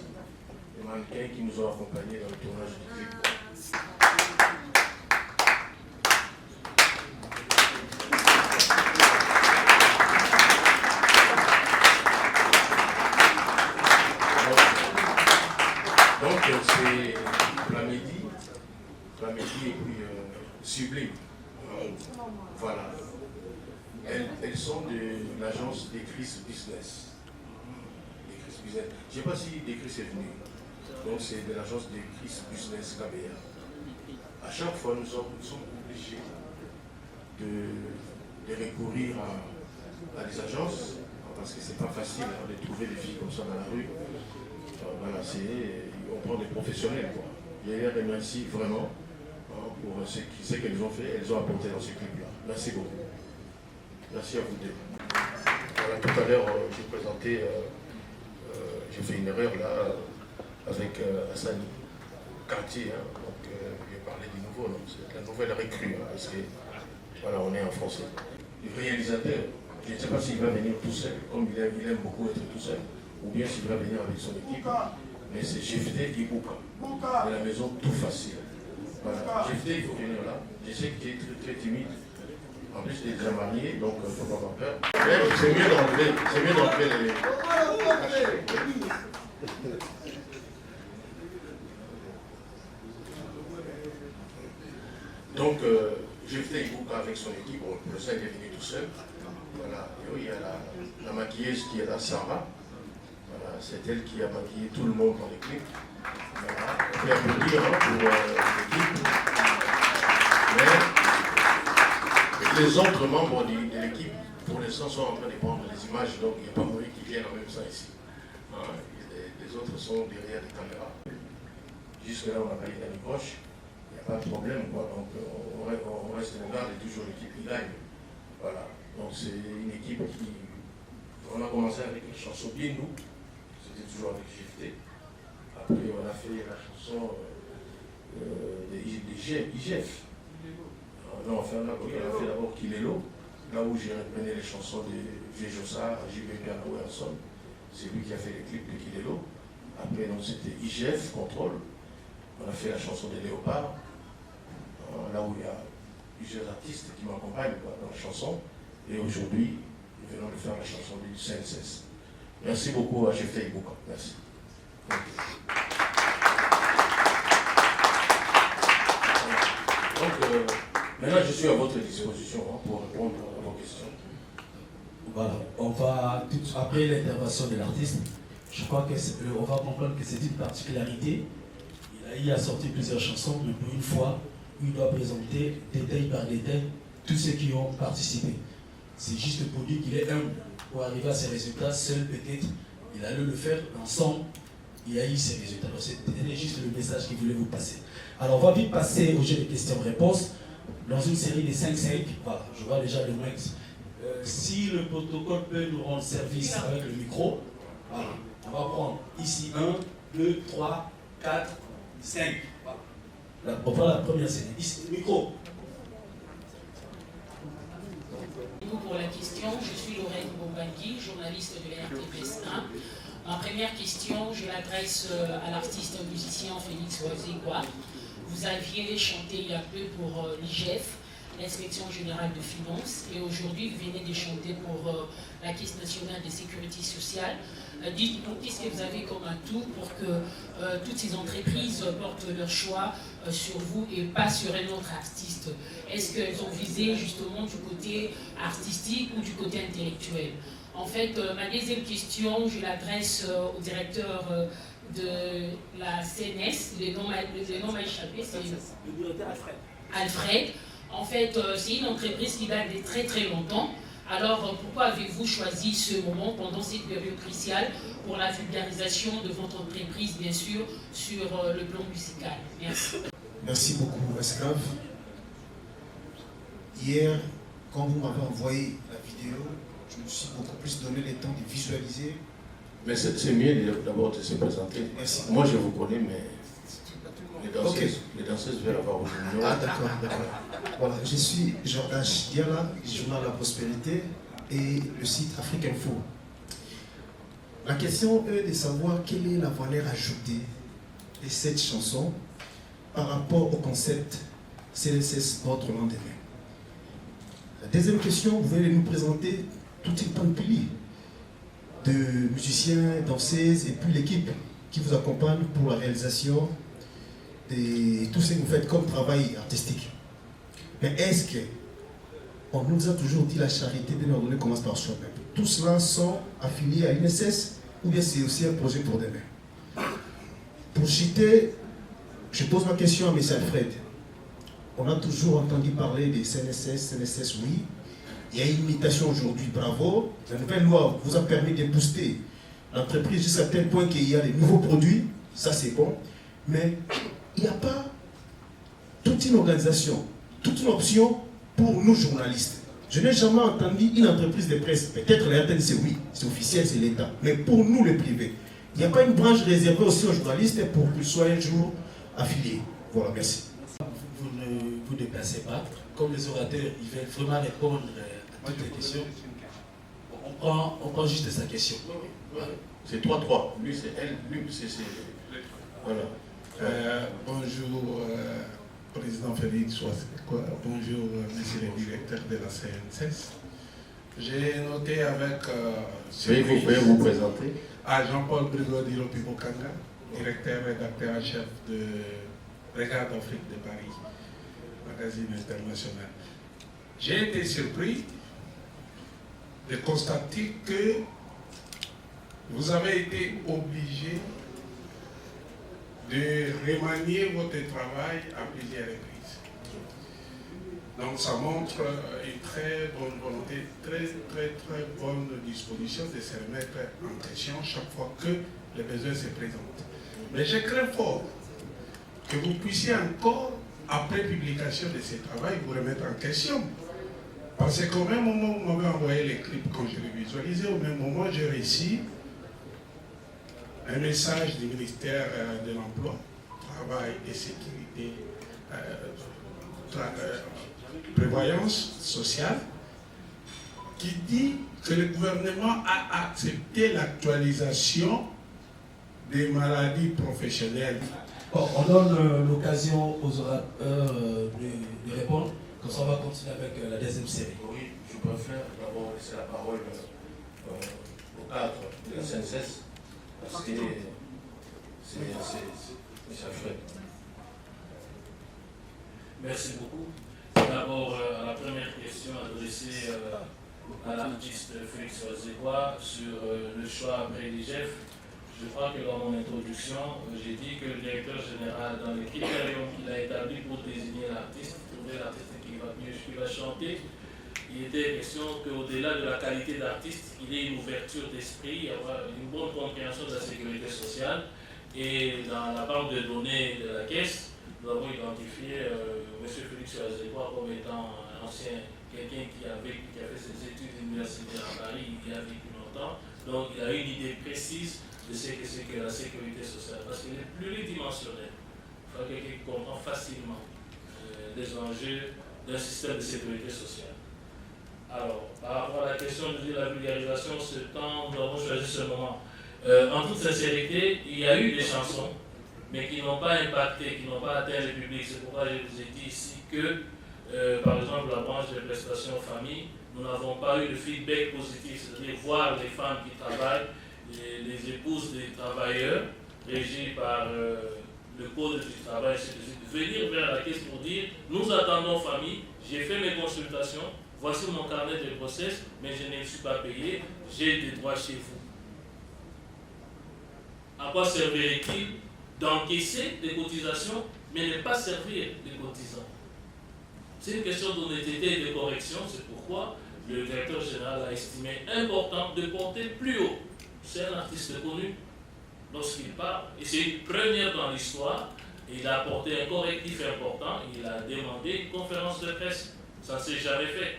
Les mannequins qui nous ont accompagnés dans le tournage du clip. Donc c'est Flamedi et puis Sublime. Voilà. Elles sont de l'agence d'écrits business. business. Je ne sais pas si Decris est venu. Donc c'est de l'agence Decris Business KBA. À chaque fois, nous sommes obligés de recourir à des agences, parce que c'est pas facile de trouver des filles comme ça dans la rue. Voilà, on prend des professionnels, quoi. Je les remercie vraiment pour ce qu'elles ont fait, elles ont apporté dans ces clips-là. Merci beaucoup. Merci à vous deux. Voilà, tout à l'heure, j'ai présenté, j'ai fait une erreur là, avec Hassani Cartier, donc j'ai parlé du nouveau, c'est la nouvelle recrue, parce que voilà, on est en français. Le réalisateur, je ne sais pas s'il va venir tout seul, comme il aime beaucoup être tout seul, ou bien s'il va venir avec son équipe, mais c'est Jefté Ibuka, de la maison Tout Facile. Voilà, Jefté, il faut venir là. Je sais qu'il est très, très timide. En plus, il est déjà marié, donc il ne faut pas avoir peur. Mais c'est mieux d'enlever les... Donc, Jefté Ibuka avec son équipe, le sein est venu tout seul. Voilà, et oui, il y a la maquilleuse qui est là, Sarah. Voilà, c'est elle qui a maquillé tout le monde dans les clips. Voilà, on peut applaudir pour l'équipe. Mais les autres membres de l'équipe, pour l'instant, sont en train de prendre les images, donc il n'y a pas moyen qu'ils viennent en même temps ici. Les autres sont derrière les caméras. Jusque-là, on n'a pas eu d'amis proches. Il n'y a pas de problème, quoi. Donc on reste en garde et toujours l'équipe qui gagne. Voilà. Donc c'est une équipe qui... On a commencé avec une chanson bien nous, c'était toujours avec Jefté. Après on a fait la chanson d'IGF. Non, enfin là, on a fait d'abord Kilelo, là où j'ai repris les chansons de Vejosa, JB Piano et Anson. C'est lui qui a fait les clips de Kilelo. Après donc c'était IGF, Contrôle. On a fait la chanson de Léopard, là où il y a plusieurs artistes qui m'accompagnent dans la chanson. Et aujourd'hui, nous venons de faire la chanson du CNCS. Merci beaucoup à Jefté Ibuka. Merci. Donc, maintenant, je suis à votre disposition pour répondre à vos questions. Voilà, on va tout après l'intervention de l'artiste. Je crois qu'on va comprendre que c'est une particularité. Il a sorti plusieurs chansons, mais pour une fois, il doit présenter détail par détail tous ceux qui ont participé. C'est juste pour dire qu'il est humble pour arriver à ces résultats. Seul peut-être, il allait le faire ensemble. Il a eu ces résultats. C'était juste le message qu'il voulait vous passer. Alors, on va vite passer au jeu de questions-réponses dans une série de 5-5. Voilà, je vois déjà le mec. Si le protocole peut nous rendre service avec le micro, voilà, on va prendre ici 1, 2, 3, 4, 5. Voilà. On prend la première série. Ici, le micro. Pour la question, je suis Lorraine Bombangui, journaliste de la RTPS 1. Ma première question, je l'adresse à l'artiste musicien Félix Wazegwa. Vous aviez chanté il y a peu pour l'IGF, l'Inspection Générale de Finances, et aujourd'hui vous venez de chanter pour la Caisse Nationale de Sécurité Sociale. Dites-nous, qu'est-ce que vous avez comme atout pour que toutes ces entreprises portent leur choix sur vous et pas sur un autre artiste? Est-ce qu'elles ont visé justement du côté artistique ou du côté intellectuel? En fait, ma deuxième question, je l'adresse au directeur de la CNS, le nom m'a échappé, c'est le directeur Alfred. En fait, c'est une entreprise qui date de très très longtemps. Alors, pourquoi avez-vous choisi ce moment pendant cette période cruciale pour la vulgarisation de votre entreprise, bien sûr, sur le plan musical? Merci. Merci beaucoup, Esclave. Hier, quand vous m'avez envoyé la vidéo, je me suis beaucoup plus donné le temps de visualiser. Mais c'est mieux d'abord de se présenter. Merci. Moi, je vous connais, mais les danseuses veulent avoir vos numéros. Ah, d'accord, d'accord. Voilà, je suis Jordan Diala, journal La Prospérité et le site Afrique Info. La question est de savoir quelle est la valeur ajoutée de cette chanson par rapport au concept CNSS Notre Lendemain. La deuxième question, vous allez nous présenter toute une panoplie de musiciens, danseuses et puis l'équipe qui vous accompagne pour la réalisation de tout ce que vous faites comme travail artistique. Mais est-ce que on nous a toujours dit la charité bien ordonnée commence par soi-même? Tous cela sont affiliés à l'INSS ou bien c'est aussi un projet pour demain? Pour citer, je pose ma question à M. Alfred. On a toujours entendu parler des CNSS, oui. Il y a une limitation aujourd'hui, bravo. La nouvelle loi vous a permis de booster l'entreprise jusqu'à tel point qu'il y a des nouveaux produits, ça c'est bon. Mais il n'y a pas toute une organisation, toute une option pour nous journalistes. Je n'ai jamais entendu une entreprise de presse, peut-être la RTNC, oui, c'est officiel, c'est l'État, mais pour nous les privés, il n'y a pas une branche réservée aussi aux journalistes pour qu'ils soient un jour affiliés. Voilà, merci. Vous ne vous déplacez pas. Comme les orateurs, ils veulent vraiment répondre à toutes les questions. On prend juste sa question. C'est 3-3. Lui, c'est elle, lui, c'est... Voilà. Bonjour, Président Félix Ouassékwa. Bonjour, Monsieur le Directeur de la CNSS. J'ai noté avec... Vous pouvez vous présenter? Jean-Paul Brigodi Lopibokanga, directeur rédacteur en chef de Regard d'Afrique de Paris, magazine international. J'ai été surpris de constater que vous avez été obligé de remanier votre travail à plusieurs reprises. Donc ça montre une très bonne volonté, très bonne disposition de se remettre en question chaque fois que les besoins se présentent. Mais je crains fort que vous puissiez encore, après publication de ce travail, vous remettre en question. Parce qu'au même moment où vous m'avez envoyé les clips quand je les visualisais, au même moment j'ai reçu un message du ministère de l'Emploi, Travail et Sécurité, Prévoyance sociale, qui dit que le gouvernement a accepté l'actualisation des maladies professionnelles. Bon, on donne l'occasion aux orateurs de répondre, comme ça on va continuer avec la deuxième série. Oui, je préfère d'abord laisser la parole au cadre de la CNSS, parce que c'est Alfred. Merci beaucoup. D'abord, la première question adressée à l'artiste Félix Ouassékwa sur le choix après l'IGF. Je crois que dans mon introduction, j'ai dit que le directeur général, dans les critériums qu'il a établis pour désigner l'artiste, trouver l'artiste qui va chanter, il était question qu'au-delà de la qualité d'artiste, il y ait une ouverture d'esprit, avoir une bonne compréhension de la sécurité sociale. Et dans la banque de données de la caisse, nous avons identifié M. Félix Ouassékwa comme étant un ancien, quelqu'un qui a fait ses études universitaires à Paris, il y a vécu longtemps. Donc il a une idée précise de ce que c'est que la sécurité sociale, parce qu'il est pluridimensionnel. Il faut quelqu'un qui comprend facilement les enjeux d'un système de sécurité sociale. Alors, par rapport à la question de la vulgarisation, ce temps, nous avons choisi ce moment. En toute sincérité, il y a eu des chansons, mais qui n'ont pas impacté, qui n'ont pas atteint le public. C'est pourquoi je vous ai dit ici que, par exemple, la branche des prestations famille, nous n'avons pas eu de feedback positif, c'est-à-dire voir les femmes qui travaillent, les épouses des travailleurs, régies par le code du travail, venir vers la caisse pour dire, nous attendons famille, j'ai fait mes consultations, voici mon carnet de grossesse, mais je ne suis pas payé, j'ai des droits chez vous. À quoi servirait-il d'encaisser des cotisations, mais ne pas servir des cotisants? C'est une question d'honnêteté et de correction, c'est pourquoi le directeur général a estimé important de porter plus haut. C'est un artiste connu lorsqu'il parle, et c'est une première dans l'histoire. Il a apporté un correctif important, il a demandé une conférence de presse. Ça ne s'est jamais fait.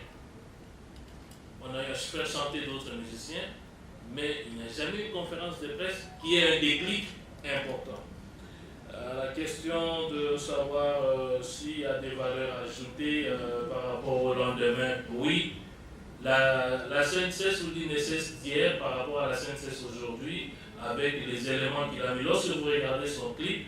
On a fait chanter d'autres musiciens, mais il n'y a jamais eu une conférence de presse qui ait un déclic important. La question de savoir s'il y a des valeurs ajoutées par rapport au lendemain, oui. La CNSS ou l'INSS d'hier par rapport à la CNSS aujourd'hui, avec les éléments qu'il a mis. Lorsque vous regardez son clip,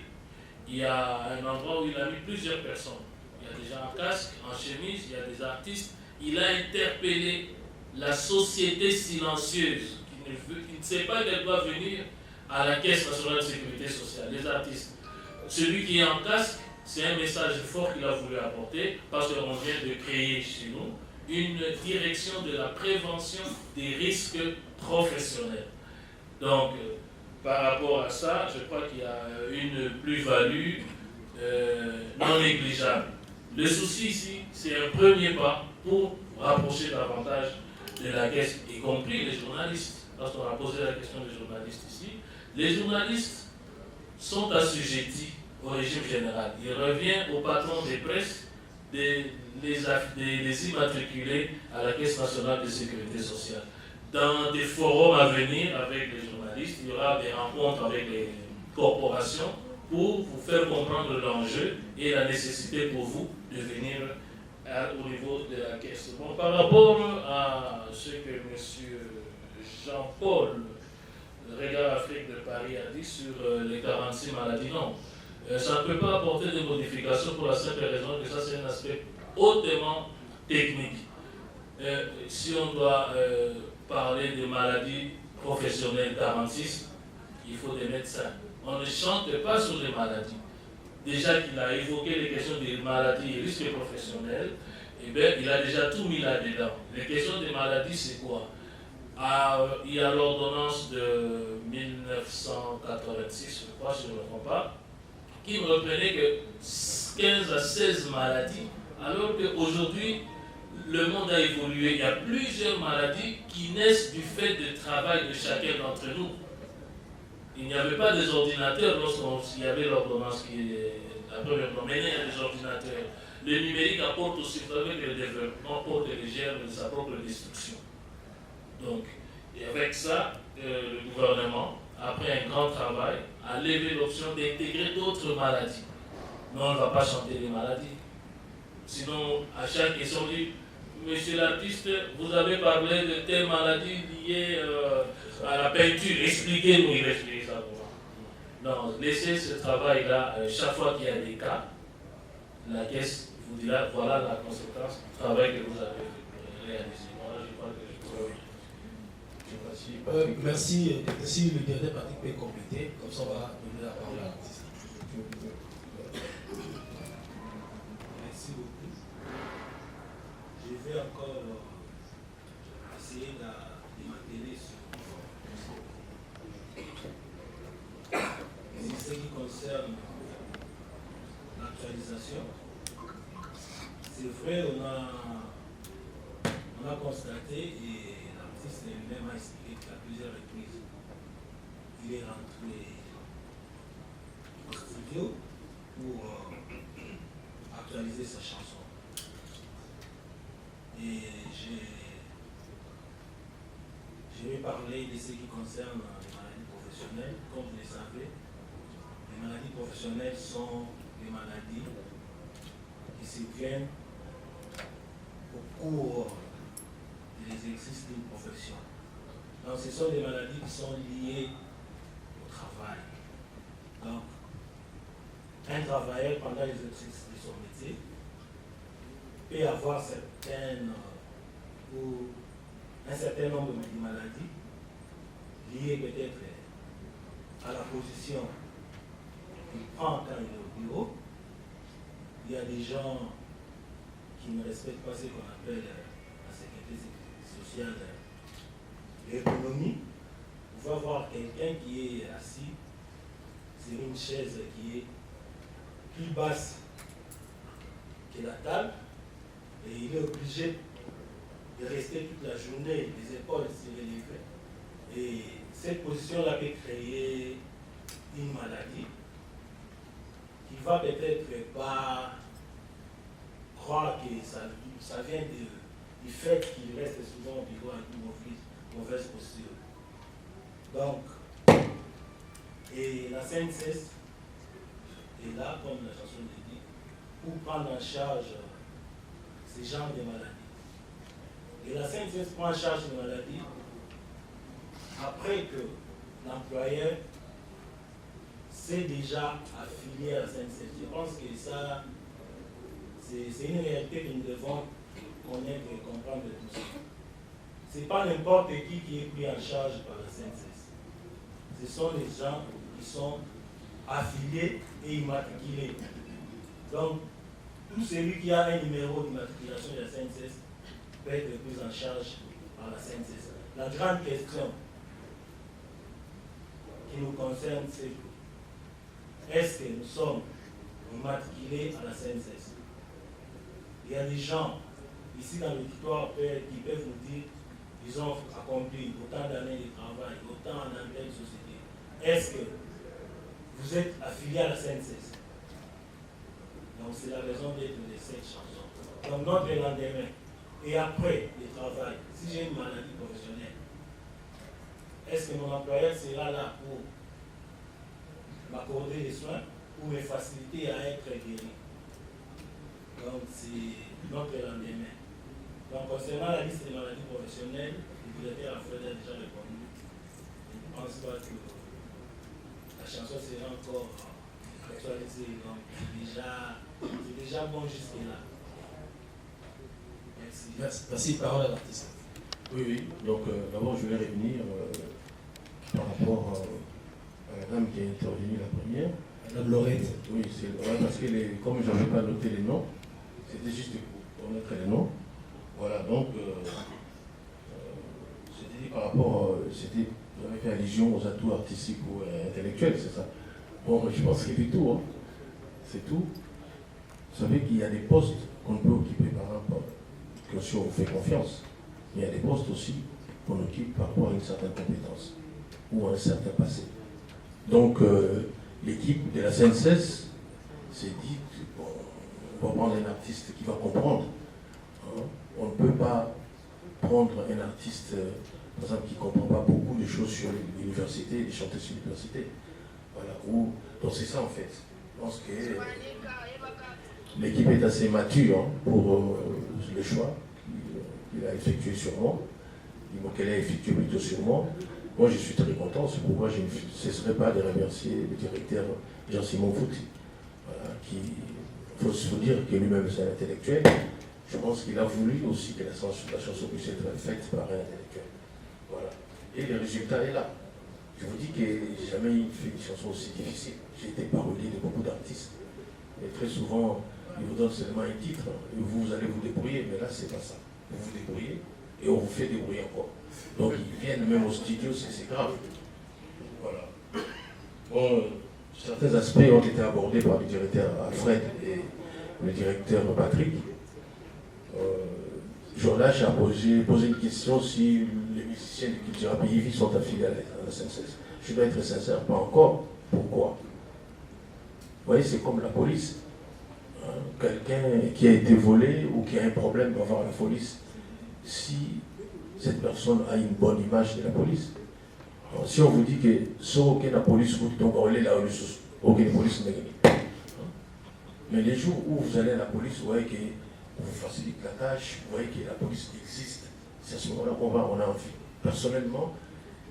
il y a un endroit où il a mis plusieurs personnes. Il y a des gens en casque, en chemise, il y a des artistes. Il a interpellé la société silencieuse qui ne sait pas qu'elle doit venir à la Caisse nationale de sécurité sociale, les artistes. Celui qui est en casque, c'est un message fort qu'il a voulu apporter parce qu'on vient de créer chez nous une direction de la prévention des risques professionnels. Donc, par rapport à ça, je crois qu'il y a une plus-value non négligeable. Le souci ici, c'est un premier pas pour rapprocher davantage de la caisse, y compris les journalistes. Lorsqu'on a posé la question des journalistes ici, les journalistes sont assujettis au régime général. Il revient au patron des presses de les immatriculer à la Caisse nationale de sécurité sociale. Dans des forums à venir avec les journalistes, il y aura des rencontres avec les corporations pour vous faire comprendre l'enjeu et la nécessité pour vous de venir au niveau de la caisse. Bon, par rapport à ce que M. Jean-Paul, Regard Afrique de Paris, a dit sur les 46 maladies, non. Ça ne peut pas apporter de modifications pour la simple raison que ça c'est un aspect hautement technique. Si on doit parler de maladies professionnelles 46, il faut des médecins. On ne chante pas sur les maladies. Déjà qu'il a évoqué les questions des maladies et risques professionnels, eh bien, il a déjà tout mis là-dedans. Les questions des maladies, c'est quoi? Il y a l'ordonnance de 1986, je crois, si je ne me trompe pas, qui ne reprenait que 15 à 16 maladies, alors qu'aujourd'hui, le monde a évolué. Il y a plusieurs maladies qui naissent du fait du travail de chacun d'entre nous. Il n'y avait pas des ordinateurs lorsqu'il y avait l'ordonnance qui est la première. Maintenant, il y a des ordinateurs. Le numérique apporte aussi, avec le développement, porte légère de sa propre destruction. Donc, et avec ça, le gouvernement, après un grand travail, a levé l'option d'intégrer d'autres maladies. Mais on ne va pas chanter les maladies. Sinon, à chaque question, on dit, monsieur l'artiste, vous avez parlé de telle maladie liée à la peinture. Expliquez-nous, il explique ça pour moi. Non, laissez ce travail-là. Chaque fois qu'il y a des cas, la caisse vous dira, voilà la conséquence du travail que vous avez réalisé. Voilà, je crois que je peux... Merci. Si le dernier parti peut compléter, comme ça on va donner la parole à l'artiste. Merci beaucoup. Je vais encore essayer de m'atteler sur ce qui concerne l'actualisation. C'est vrai, on a constaté et l'artiste lui-même a expliqué qu'à plusieurs reprises, il est rentré au studio pour actualiser sa chanson. Et je vais parler de ce qui concerne les maladies professionnelles. Comme vous le savez, les maladies professionnelles sont des maladies qui surviennent au cours des exercices d'une profession. Donc ce sont des maladies qui sont liées au travail. Donc, un travailleur pendant l'exercice de son métier peut avoir un certain nombre de maladies liées peut-être à la position qu'il prend quand il est au bureau. Il y a des gens qui ne respectent pas ce qu'on appelle la sécurité sociale et l'économie. Vous pouvez avoir quelqu'un qui est assis sur une chaise qui est plus basse que la table et il est obligé de rester toute la journée, les épaules surélevées. Et cette position-là peut créer une maladie qui va peut-être pas croire que ça vient du fait qu'il reste souvent au bureau avec une mauvaise posture. Donc, et la CNCS est là, comme la chanson le dit, pour prendre en charge ces genres de maladies. Et la CNCS prend en charge les maladies après que l'employeur s'est déjà affilié à la CNCS. Je pense que ça, c'est une réalité que nous devons connaître et comprendre tous. Ce n'est pas n'importe qui est pris en charge par la CNCS. Ce sont les gens qui sont affiliés et immatriculés. Donc, tout celui qui a un numéro d'immatriculation de la CNCS peut être pris en charge par la CNCS. La grande question qui nous concerne, c'est que est-ce que nous sommes matriculés à la CNSS? Il y a des gens ici dans le territoire qui peuvent nous dire qu'ils ont accompli autant d'années de travail, autant en anglais de société. Est-ce que vous êtes affilié à la CNSS? Donc c'est la raison d'être de cette chanson. Donc notre lendemain, et après le travail, si j'ai une maladie professionnelle, est-ce que mon employeur sera là pour m'accorder des soins ou me faciliter à être guéri? Donc c'est notre lendemain. Donc concernant la liste des maladies professionnelles, le directeur Alfred a déjà répondu. Je ne pense pas que la chanson sera encore actualisée. Donc c'est déjà bon jusque-là. Merci. Merci, parole à l'artiste. Oui. Donc d'abord, je vais revenir par rapport à la dame qui est intervenue la première. Madame Laurette. Oui, c'est vrai, parce que comme je n'avais pas noté les noms, c'était juste pour mettre les noms. Voilà, donc, c'était dit par rapport, vous avez fait allusion aux atouts artistiques ou intellectuels, c'est ça? Bon, je pense que c'est tout, hein. C'est tout. Vous savez qu'il y a des postes qu'on peut occuper par rapport, que si on fait confiance, il y a des postes aussi qu'on occupe par rapport à une certaine compétence ou à un certain passé. Donc, l'équipe de la CNSS s'est dit, bon, on va prendre un artiste qui va comprendre. Hein. On ne peut pas prendre un artiste, par exemple, qui ne comprend pas beaucoup de choses sur l'université, des chanteurs sur l'université. Voilà. Donc c'est ça en fait. Je pense que l'équipe est assez mature hein, pour le choix qu'il a effectué sur moi, qu'elle a effectué plutôt sur moi. Moi je suis très content, c'est pourquoi je ne cesserai pas de remercier le directeur Jean-Simon Fouti. Voilà, il faut dire que lui-même c'est un intellectuel. Je pense qu'il a voulu aussi que la chanson puisse être faite par un intellectuel. Voilà. Et le résultat est là. Je vous dis que j'ai jamais fait une chanson aussi difficile. J'ai été parolier de beaucoup d'artistes. Et très souvent, ils vous donnent seulement un titre et vous allez vous débrouiller. Mais là, c'est pas ça. Vous vous débrouillez et on vous fait débrouiller encore. Donc ils viennent même au studio, c'est grave. Voilà. Bon, certains aspects ont été abordés par le directeur Alfred et le directeur Patrick. Jordache a posé une question si les musiciens de Cultura Pays sont affiliés à la CNSS. Je dois être sincère, pas encore. Pourquoi? Vous voyez, c'est comme la police. Hein, quelqu'un qui a été volé ou qui a un problème va voir la police. Si cette personne a une bonne image de la police. Alors, si on vous dit que sans aucune police, donc on est là, aucune police n'est gagnée. Mais les jours où vous allez à la police, vous voyez que vous facilite la tâche, vous voyez que la police existe. C'est à ce moment-là qu'on a envie. Personnellement,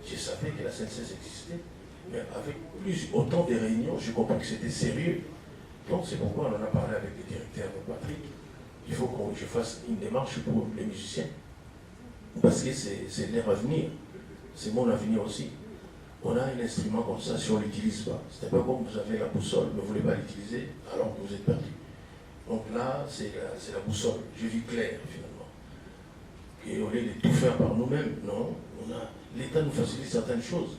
je savais que la CNSS existait, mais avec autant de réunions, j'ai compris que c'était sérieux. Donc c'est pourquoi on en a parlé avec le directeur Patrick. Il faut que je fasse une démarche pour les musiciens. Parce que c'est leur avenir. C'est mon avenir aussi. On a un instrument comme ça, si on ne l'utilise pas. C'est un peu comme vous avez la boussole, mais vous ne voulez pas l'utiliser, alors que vous êtes perdu. Donc là, c'est la boussole. J'ai vu clair, finalement. Et au lieu de tout faire par nous-mêmes, non, l'État nous facilite certaines choses.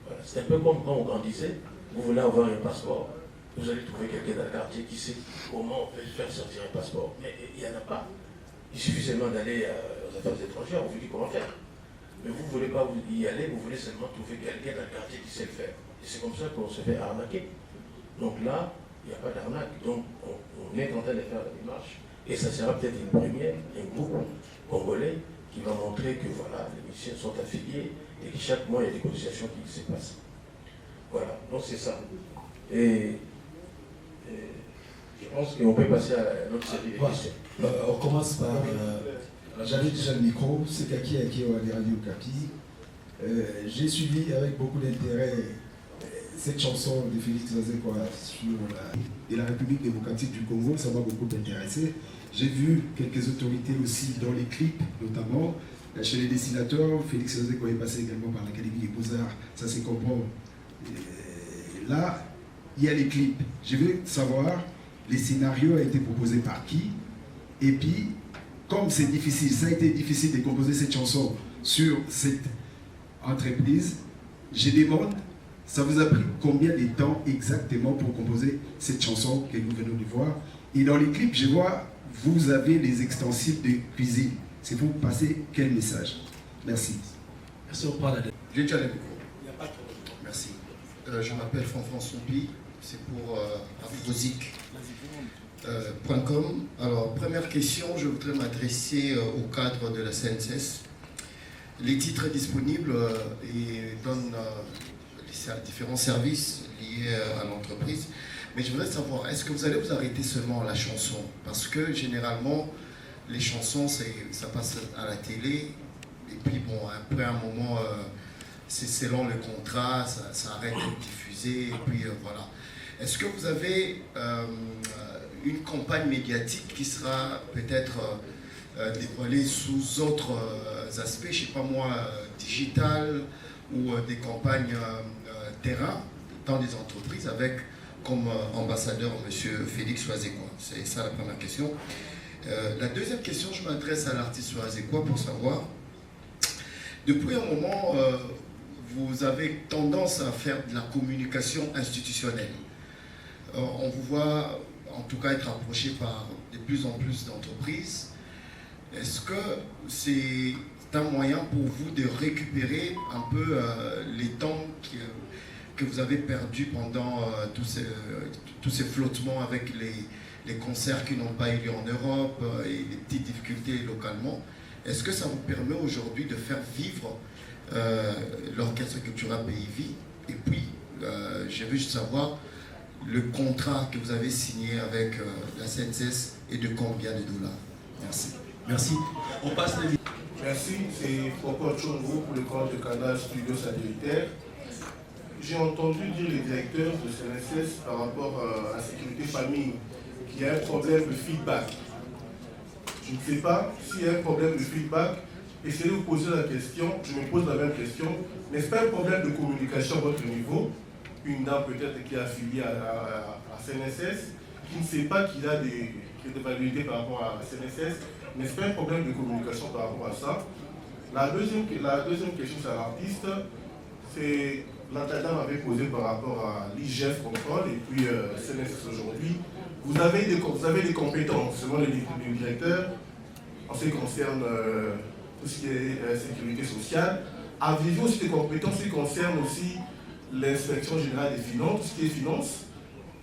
Voilà. C'est un peu comme quand on grandissait, vous voulez avoir un passeport, vous allez trouver quelqu'un dans le quartier qui sait comment on peut faire sortir un passeport. Mais il n'y en a pas. Il suffit seulement d'aller aux affaires étrangères, on vous dit comment faire. Mais vous ne voulez pas y aller, vous voulez seulement trouver quelqu'un dans le quartier qui sait le faire. Et c'est comme ça qu'on se fait arnaquer. Donc là, il n'y a pas d'arnaque. Donc on est en train de faire la démarche. Et ça sera peut-être une première, un groupe congolais qui va montrer que voilà, les musiciens sont affiliés et que chaque mois il y a des cotisations qui se passent. Voilà, donc c'est ça. Et je pense qu'on peut passer à notre série de questions. On commence par... J'avais déjà le micro, c'est Kaki Aki au Radio Kapi. J'ai suivi avec beaucoup d'intérêt cette chanson de Félix Zazekwa sur la République démocratique du Congo, ça m'a beaucoup intéressé. J'ai vu quelques autorités aussi dans les clips, notamment chez les dessinateurs. Félix Zazekwa est passé également par l'Académie des Beaux-Arts, ça se comprend. Là, il y a les clips. Je veux savoir, les scénarios ont été proposés par qui? Et puis, comme c'est difficile, ça a été difficile de composer cette chanson sur cette entreprise, je demande Ça vous a pris combien de temps exactement pour composer cette chanson que nous venons de voir? Et dans les clips, je vois, vous avez les extensibles de cuisine. C'est pour passer quel message? Merci. Merci, on parle de... J'ai déjà le micro. Il n'y a pas de problème. Merci. Je m'appelle Franfran Soupi, c'est pour afrozik.com. Alors, première question, je voudrais m'adresser au cadre de la CNCS. Les titres disponibles et donnent différents services liés à l'entreprise. Mais je voudrais savoir, est-ce que vous allez vous arrêter seulement à la chanson? Parce que généralement, les chansons, ça passe à la télé. Et puis, bon, après un moment, c'est selon le contrat, ça arrête de diffuser. Et puis, voilà. Est-ce que vous avez une campagne médiatique qui sera peut-être dévoilée sous autres aspects, je ne sais pas moi, digital ou des campagnes terrain dans des entreprises avec comme ambassadeur M. Félix Oazekwa? C'est ça la première question. La deuxième question, je m'adresse à l'artiste Oazekwa pour savoir, depuis un moment, vous avez tendance à faire de la communication institutionnelle. On vous voit en tout cas être approché par de plus en plus d'entreprises. Est-ce que c'est un moyen pour vous de récupérer un peu les temps que vous avez perdus pendant tous ces flottements avec les concerts qui n'ont pas eu lieu en Europe et les petites difficultés localement? Est-ce que ça vous permet aujourd'hui de faire vivre l'orchestre culturel PIV? Et puis, je veux juste savoir, le contrat que vous avez signé avec la CNCS est de combien de dollars? Merci. Merci. On passe les... Merci, c'est Foko Chongo pour le compte de Canal Studio Satellitaire. J'ai entendu dire les directeurs de CNCS par rapport à la sécurité famille qu'il y a un problème de feedback. Je ne sais pas s'il y a un problème de feedback. Essayez de vous poser la question, je me pose la même question. N'est-ce pas un problème de communication à votre niveau? Une dame peut-être qui est affiliée à CNSS, qui ne sait pas qu'il a des validité par rapport à la CNSS. N'est-ce pas un problème de communication par rapport à ça? La deuxième question, c'est à l'artiste. C'est l'entendant m'avait posé par rapport à l'IGF contrôle et puis CNSS aujourd'hui. Vous avez des compétences, selon le directeur, en ce qui concerne tout ce qui est sécurité sociale. Avez-vous aussi des compétences qui concernent aussi l'inspection générale des finances, tout ce qui est finances?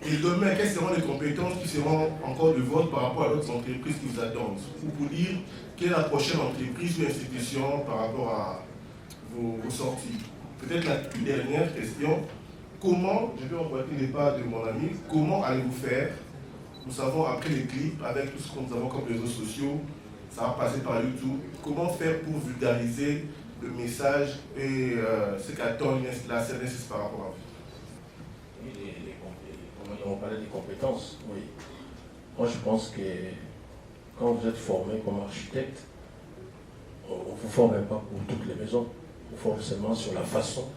Et demain, quelles seront les compétences qui seront encore de vote par rapport à d'autres entreprises qui vous attendent? Ou pour dire quelle est la prochaine entreprise ou institution par rapport à vos sorties? Peut-être la dernière question, comment, je vais emboîter les pas de mon ami, comment allez-vous faire? Nous savons, après les clips, avec tout ce que nous avons comme réseaux sociaux, ça va passer par YouTube. Comment faire pour vulgariser le message et ce qu'attend la CNSS par rapport à vous? On parlait des compétences, oui. Moi, je pense que quand vous êtes formé comme architecte, on ne vous forme même pas pour toutes les maisons. On vous forme seulement sur la façon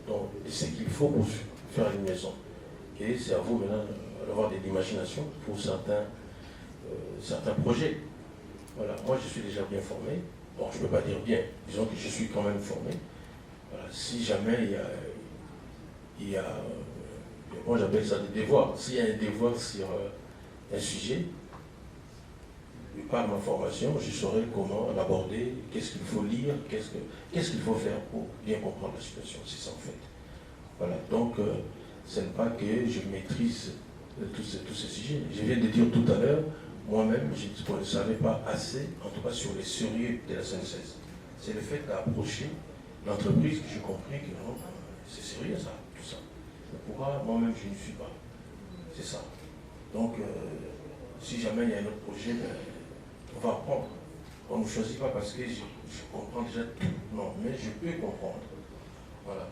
dont ce qu'il faut pour faire une maison. Et c'est à vous maintenant d'avoir de l'imagination pour certains projets. Voilà, moi je suis déjà bien formé. Bon, je ne peux pas dire bien, disons que je suis quand même formé. Voilà, si jamais il y a moi j'appelle ça des devoirs. S'il y a un devoir sur un sujet, par ma formation, je saurai comment l'aborder, qu'est-ce qu'il faut lire, qu'est-ce qu'il faut faire pour bien comprendre la situation. C'est ça en fait. Voilà, donc ce n'est pas que je maîtrise tous ces sujets. Je viens de dire tout à l'heure, moi-même, je ne savais pas assez, en tout cas sur les sérieux de la CNSS. C'est le fait d'approcher l'entreprise que j'ai compris que non, c'est sérieux ça, tout ça. Pourquoi moi-même je ne suis pas? C'est ça. Donc, si jamais il y a un autre projet, ben, on va apprendre. On ne choisit pas parce que je comprends déjà tout. Non, mais je peux comprendre. Voilà.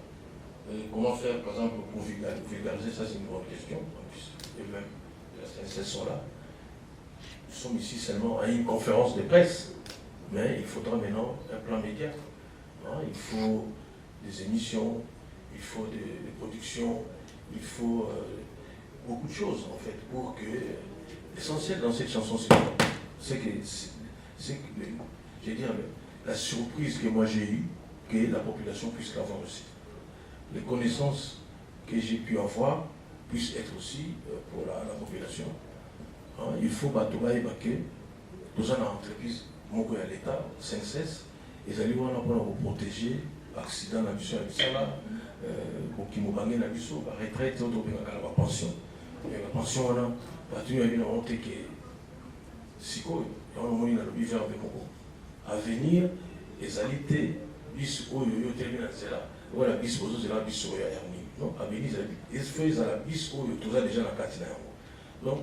Et comment faire, par exemple, pour vulgariser, ça c'est une bonne question. En plus, et même la CNSS sont là. Nous sommes ici seulement à une conférence de presse. Mais il faudra maintenant un plan média. Il faut des émissions, il faut des productions, il faut beaucoup de choses en fait pour que l'essentiel dans cette chanson c'est que je veux dire la surprise que moi j'ai eue, que la population puisse l'avoir aussi. Les connaissances que j'ai pu avoir puisse être aussi pour la population. Hein, il faut que tout ça dans l'entreprise, l'État, SNCS, ils allaient pour protéger l'accident, la mission, pour qu'ils me gagnent la mission, la retraite, la pension. La pension, on a tenu à une honte que si on a moyen de vivre avec moi. À venir, les alités, bis au yo termine là. Voilà, bis au zo la bis au ya yarni. Non, à venir, ils font la bis au yo tout ça déjà la carte là. Donc,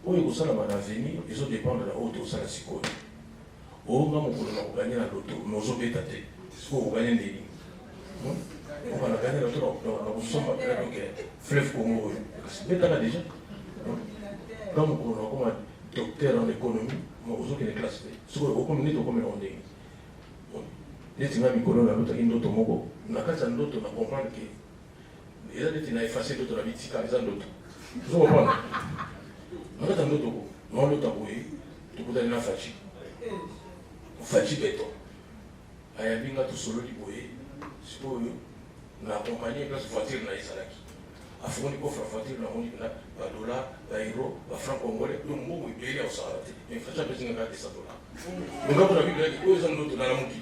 au yo ça la à venir, ils ont dépendre de la haute au ça la siko. Au moment où on a gagné la loto, nous avons pétaté. C'est pour gagner des lignes. On va gagner la loto dans la position donc fleuve Congo. C'est déjà déjà. Comme on a docteur en économie, mais aux autres qui les classent. Ce qu'on a commis, comme on dit. Les gens qui ont l'autre, ils ont l'autre. On a quand même l'autre, on a compris que les gens qui ont effacé l'autre, la vie, ils ont l'autre. Vous comprenez? On a l'autre, on a l'autre, tu peux aller dans la fatigue. Fatigue béton. Il y a bien tout solo qui peut c'est pour on a accompagné la voiture dans les salaki. A fond de coffre voiture dans la dollar, la euro, la franc congolais, le mot est payé au Sahara. Mais faut jamais besoin de garder ça dollar. On va pour la Bible qui aux autres dans la montée.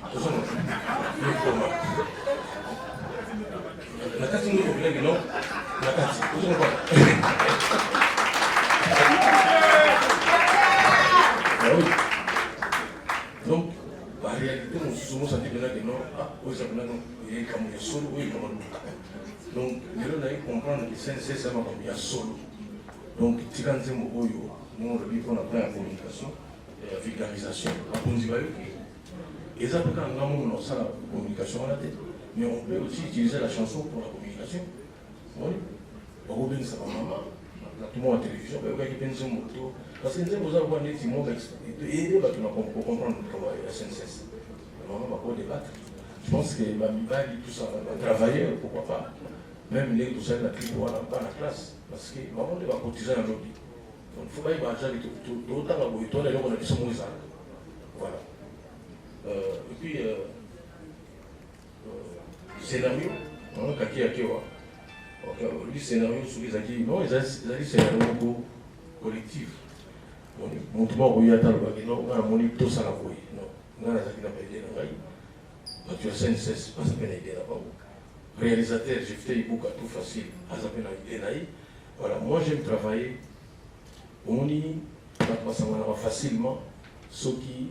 La carte nous est non. La carte, vous ne pas. Donc, en réalité, nous sommes sentis que non, aux Japonais, il y a comme il y a solo, il y a comme donc, nous devons comprendre que c'est un comme il y a solo. Donc, si quand nous avons appris la communication, la vulgarisation, la conjugaison, et ça peut quand nous avons la communication à la tête, mais on peut aussi utiliser la chanson pour la communication. Oui, on peut ça maman, tout le monde à la télévision, on peut penser au moto. Parce que nous avons des petits mots aider pour comprendre le travail de la SNCS. On va pas débattre. Je pense que tout ça, travailler, pourquoi pas. Même les tout ça, la tribu, on n'a pas la classe. Parce que maman va cotiser dans l'autre. Donc il ne faut pas y aller tout autant à Boïton, et on a dit ça. Voilà. Et puis, scénario, on a kaki à Kiewa. Le scénario, sur les acquis, non, ils ont dit scénario collectif. Mon tour où il y a tant de bagages, non, on a mon tout ça la voie, non, on a la qui n'a pas aidé dans la tu as SNCS, pas ça peine aider là-bas. Réalisateur, j'ai fait beaucoup tout facile, à ça peine aider là. Voilà, moi j'aime travailler, on dit, ça va facilement, ceux qui,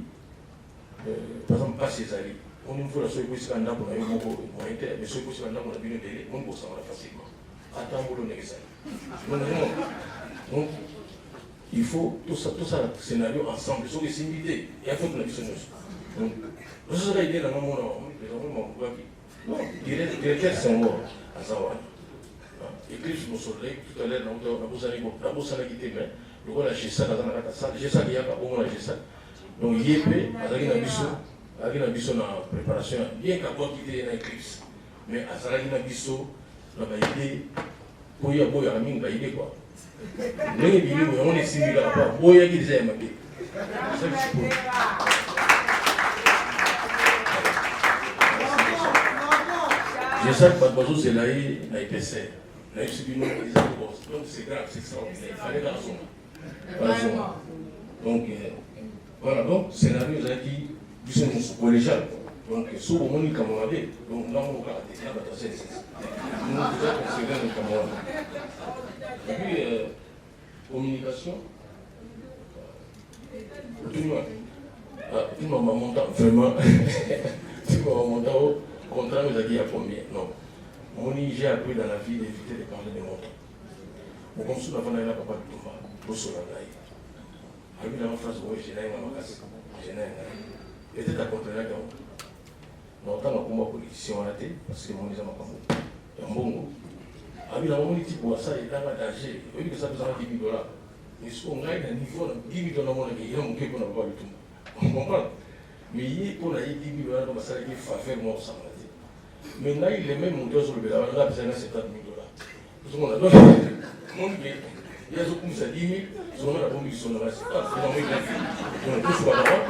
par exemple, passent les alliés. On dit, il faut la seule chose qu'on a pour nous, mais ceux qui sont là, on a bien aidé, on peut ça va facilement. Attends, on est ça. Donc, il faut tout ça scénario ensemble, ce qui est une idée, et il faut que nous puissions nous. Donc, nous sommes l'idée dans le monde, non, directeur c'est un mot, à savoir. Écrit sur le soleil, tout à l'heure, on a besoin de quitter, mais le rôle de Gessa, Gessa qui a au moins Gessa. Donc, il y a un biso dans la préparation, bien qu'à quoi quitter une éclipse, mais à Zalagina biso, on a idée, pour y avoir une idée quoi. Les billes, on est similaires à quoi? Boya qui disait Mbappé. C'est ça que je peux. Je sais que Badbazo, c'est là, il a épaissé. Là, il s'est dit non, ils ont dit donc c'est grave, c'est extraordinaire. Il fallait garçon. Donc, voilà, donc, scénario, ils ont dit, ils sont collégiales. Donc, sous le monde, comme on avait, donc là, on a déjà battu nous, déjà, c'est bien le Cameroun. Et puis, communication, tout le monde m'a monté vraiment, tout le monde m'a monté au contrat, mais il y a combien? Non. J'ai appris dans la vie d'éviter de parler de montants. Au comme ça, on a un papa de Touma, pour se l'engager. Avec la phrase, oui, j'ai n'ai pas ma casse, j'ai n'ai pas. Et c'est à contre la gamme. Longtemps, on a politicien à la tête, parce que mon isa m'a pas mou. Il y a un bon mot. Avec la moment où ça est dans un danger, oui, que ça peut être $10 000. Mais si on a un niveau de $10 000, il y a un peu de voir le tout. On comprend. Mais il y a $10 000, donc ça veut dire faire moi ça. Maintenant, il est même monté sur le bédard, on a besoin de $70 000. Tout le monde a donc, il y a comme ça 10 000, sur la bombe qui sont là, c'est pas vraiment bien fait. Donc, tout soit là-bas.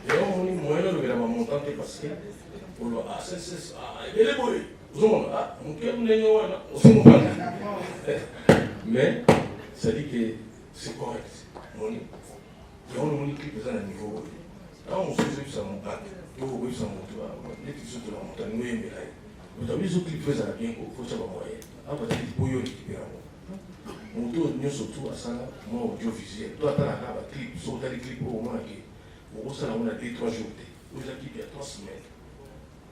Et on est moyen de le montante parce que, ah, c'est, il est beau. Mais ça dit que c'est correct. Il y a un clip à un niveau. Quand on se fait ça, mon bac, on se fait ça, les clips sont de la montagne, nous aimons là. Mais dans les autres clips, ça bien, il faut savoir moyen. Après, il faut y récupérer. On doit surtout à ça, moi, audiovisuel. Toi, tu as un clip, sur les clips au moins, on a 2-3 jours. Vous avez dit qu'il y a 3 semaines.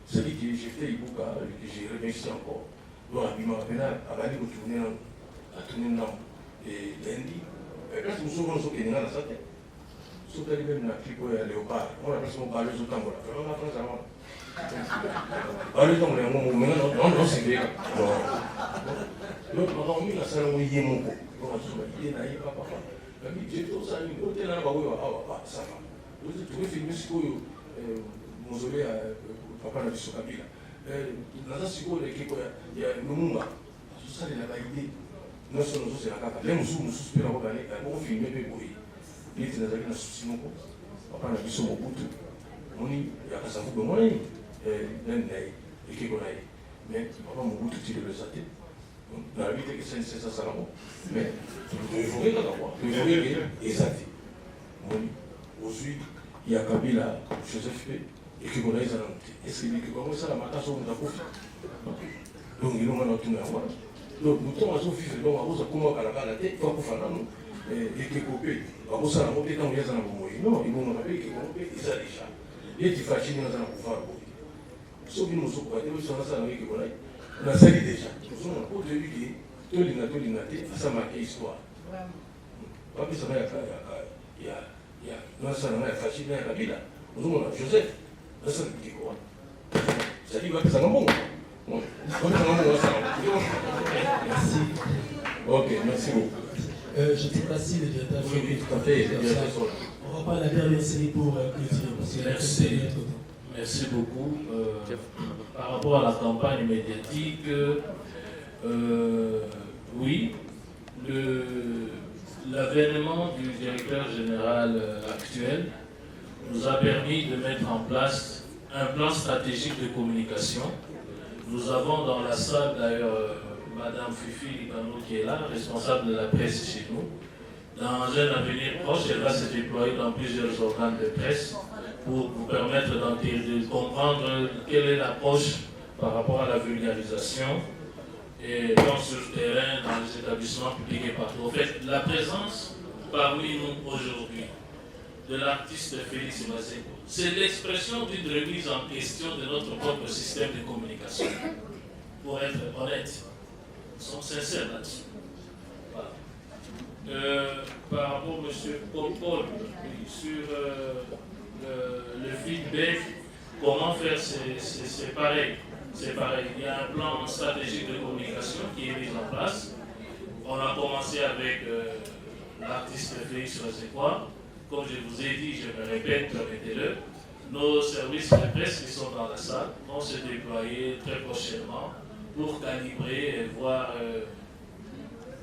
C'est-à-dire que j'ai fait Ibuka, que j'ai réussi encore. Donc, il m'a appelé à aller retourner et lundi. Quand je me souviens de ce qu'il y a dans sa tête, ce qu'il y a même dans le clip à Léopard, on a presque parlé de temps. On a fait ça. Parler de temps, on s'est fait. Donc, on a mis la salle où il y a mon coup. On a dit, il y a un papa. J'ai tout ça, il y a un papa. Ça va. Vous avez filmé ce que mausolée à papa na biso Kabila. Naza siko le kiko ya Lumumba. Ça de la idée. Nous sommes tous la kaka. Les musu spera ko bane ko filmer pe boy. Ni tina zaki na souci moko. Papa na biso Mobutu. Moni ya kasafu be moni nai ekiko nai. Mais papa Mobutu tire le saté. Na vie que c'est ça salamo. Mais tu veux voir là quoi. Tu veux voir exact. Moni aujourd'hui il y a Kabila, Joseph P. Et qui connaît ça. Est-ce qu'il commence à la matin sur le tapis? Donc, il y a un autre moment. Donc, nous sommes à son fils, donc, à cause de comment à la tête, il faut faire nous. Et qui copie. À cause de la montée dans les années. Non, ils vont m'appeler qui vont payer, ils ont déjà. Et tu fais chiner dans un pouvoir. Sauf que nous sommes pas, nous sommes dans un qui connaît. On a sali déjà. Nous sommes au début qui tout l'inaté, ça marque histoire. Pas que ça n'a il y a non, ça n'a pas facile à la ville. Nous avons Joseph. Ça dit quoi? Ça dit que ça n'a pas bon. Merci. Ok, merci beaucoup. Je ne sais pas si le directeur. Oui, tout à fait. On va pas la dernière série pour clôturer. Merci beaucoup. Par rapport à la campagne médiatique, oui, l'avènement du directeur général actuel nous a permis de mettre en place un plan stratégique de communication. Nous avons dans la salle d'ailleurs Madame Fifi Libano qui est là, responsable de la presse chez nous. Dans un avenir proche, elle va se déployer dans plusieurs organes de presse pour vous permettre de comprendre quelle est l'approche par rapport à la vulgarisation et donc sur le terrain, dans les établissements publics et partout. En fait, la présence parmi nous aujourd'hui de l'artiste Félix Mazeko, c'est l'expression d'une remise en question de notre propre système de communication. Pour être honnête, nous sommes sincères là-dessus. Voilà. Par rapport à M. Paul, sur le feedback, comment faire, c'est pareil. C'est pareil. Il y a un plan stratégique de communication qui est mis en place. On a commencé avec l'artiste Félix Mazeko. Comme je vous ai dit, je me répète, permettez-le, nos services de presse qui sont dans la salle vont se déployer très prochainement pour calibrer et voir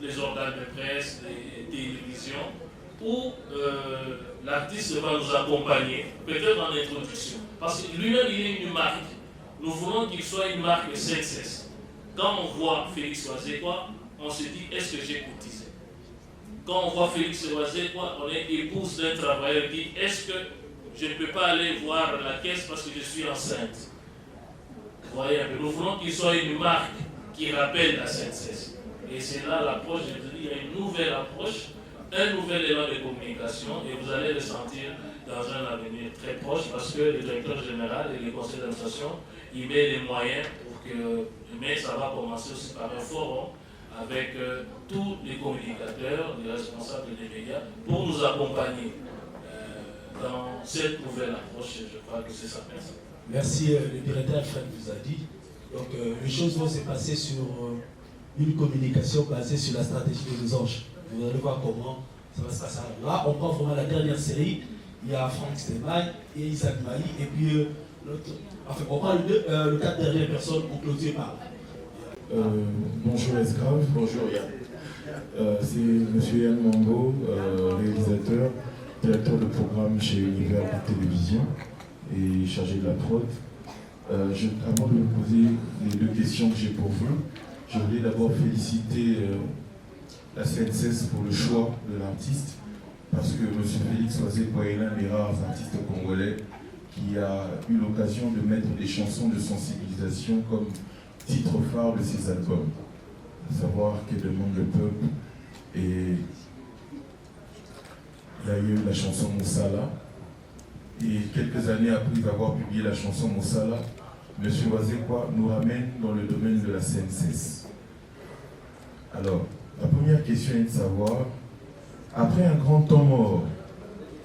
les organes de presse, les télévisions, où l'artiste va nous accompagner, peut-être en introduction. Parce que lui-même, il est une marque. Nous voulons qu'il soit une marque SNCS. Quand on voit Félix Mazeko, on se dit, est-ce que j'ai cotisé? Quand on voit Félix Mazeko, on est épouse d'un travailleur qui dit, est-ce que je ne peux pas aller voir la caisse parce que je suis enceinte? Vous voyez, nous voulons qu'il soit une marque qui rappelle la SNCS. Et c'est là l'approche, je vous dis, il y a une nouvelle approche, un nouvel élan de communication, et vous allez le sentir dans un avenir très proche parce que le directeur général et le conseil d'administration, il met les moyens pour que, mais ça va commencer aussi par un forum avec tous les communicateurs, les responsables des médias, pour nous accompagner dans cette nouvelle approche. Je crois que c'est ça. Merci. Merci, le directeur Alfred vous a dit. Donc, les choses vont se passer sur une communication basée sur la stratégie de Losange. Vous allez voir comment ça va se passer. Là, on prend vraiment la dernière série. Il y a Franck Steinmeier et Isaac Mali. Et puis, enfin, on prend le 4 dernières personnes, on clôture par là. Bonjour Esgrave. Bonjour Yann. C'est M. Yann Mango, réalisateur, directeur de programme chez Univers Télévision et chargé de la prod. Avant de vous poser les deux questions que j'ai pour vous, je voulais d'abord féliciter la CNCS pour le choix de l'artiste, parce que M. Félix Oazekwa est l'un des rares artistes congolais qui a eu l'occasion de mettre des chansons de sensibilisation comme titre phare de ses albums, à savoir Que demande le peuple, et il y a eu la chanson Moussala, et quelques années après avoir publié la chanson Moussala, M. Oazekwa nous ramène dans le domaine de la CNCS. Alors, la première question est de savoir, après un grand temps mort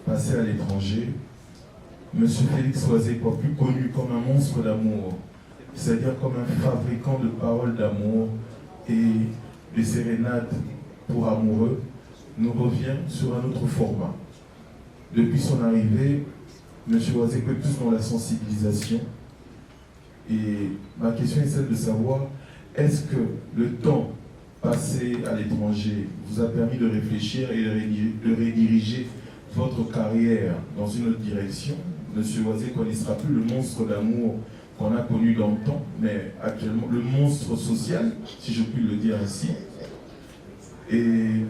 passé à l'étranger, M. Félix Oazekwa, plus connu comme un monstre d'amour, c'est-à-dire comme un fabricant de paroles d'amour et de sérénades pour amoureux, nous revient sur un autre format. Depuis son arrivée, M. Oazekwa est plus dans la sensibilisation. Et ma question est celle de savoir, est-ce que le temps passé à l'étranger vous a permis de réfléchir et de rediriger votre carrière dans une autre direction? M. Oazekwa ne sera plus le monstre d'amour qu'on a connu dans le temps, mais actuellement le monstre social, si je puis le dire ainsi. Et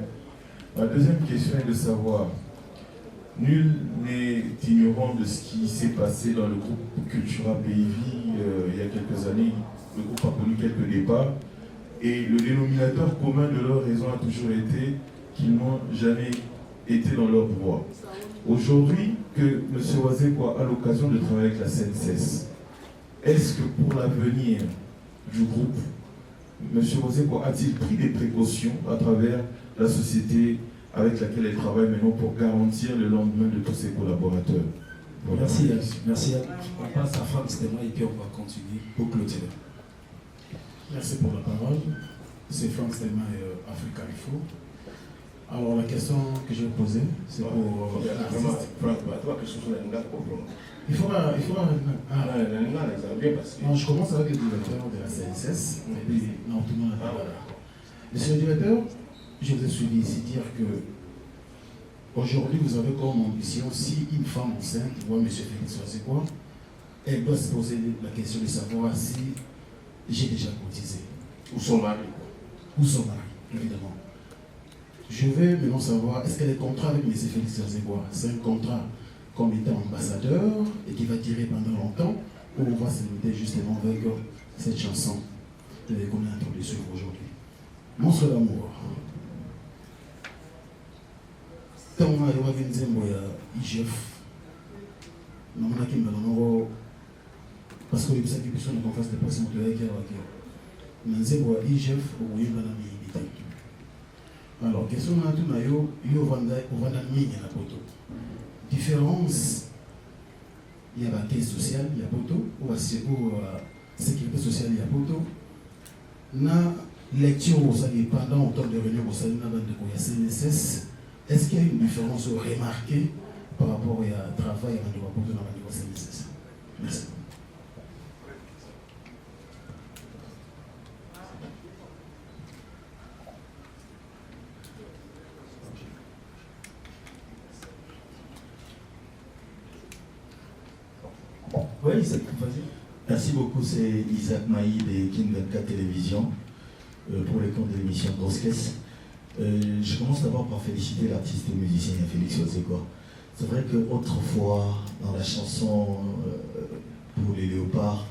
ma deuxième question est de savoir, nul n'est ignorant de ce qui s'est passé dans le groupe Cultura PIV il y a quelques années. Le groupe a connu quelques débats et le dénominateur commun de leur raison a toujours été qu'ils n'ont jamais été dans leur droit. Aujourd'hui que M. Oazekwa a l'occasion de travailler avec la CNCS, est-ce que pour l'avenir du groupe, M. Oazekwa a-t-il pris des précautions à travers la société avec laquelle elle travaille maintenant pour garantir le lendemain de tous ses collaborateurs? Voilà. Merci. On passe à Franck Stéma et puis on va continuer pour clôturer. Merci pour la parole. C'est Franck Stéma et Africa Info. Alors la question que je vais poser, c'est pour l'artiste. Non, je commence avec le directeur de la CNCS. Et puis, non, tout le monde a voilà. Monsieur le directeur, je vous ai suivi ici dire que aujourd'hui vous avez comme ambition, si une femme enceinte voit M. Félix Oazekwa, elle doit se poser la question de savoir si j'ai déjà cotisé. Ou son mari. Ou son mari, évidemment. Je vais maintenant savoir, est-ce que le contrat avec M. Félix Oazekwa, c'est un contrat comme étant ambassadeur et qui va durer pendant longtemps, ou on va se limiter justement avec cette chanson qu'on est en train de suivre aujourd'hui? Monstre d'amour. Tant on a eu un zembo ya IGF, on a qui m'a parce que les personnes qui sont en face de personnes qui ont été mais zembo ya IGF ou y a alors question on a tout nayo yo vanda mingi na poto différence il y a la caisse sociale il y a poto ou sécurité sociale il y a poto na lecture au sein pendant autant de réunions au sein de la CNSS. Est-ce qu'il y a une différence remarquée par rapport au travail de la poto dans la CNSS? Merci. Oui, Isaac, vas-y. Merci beaucoup, c'est Isaac Maï de King 24 Télévision pour les comptes de l'émission Grosse Caisse. Je commence d'abord par féliciter l'artiste et musicien Félix Oazekwa. C'est vrai qu'autrefois, dans la chanson pour les léopards,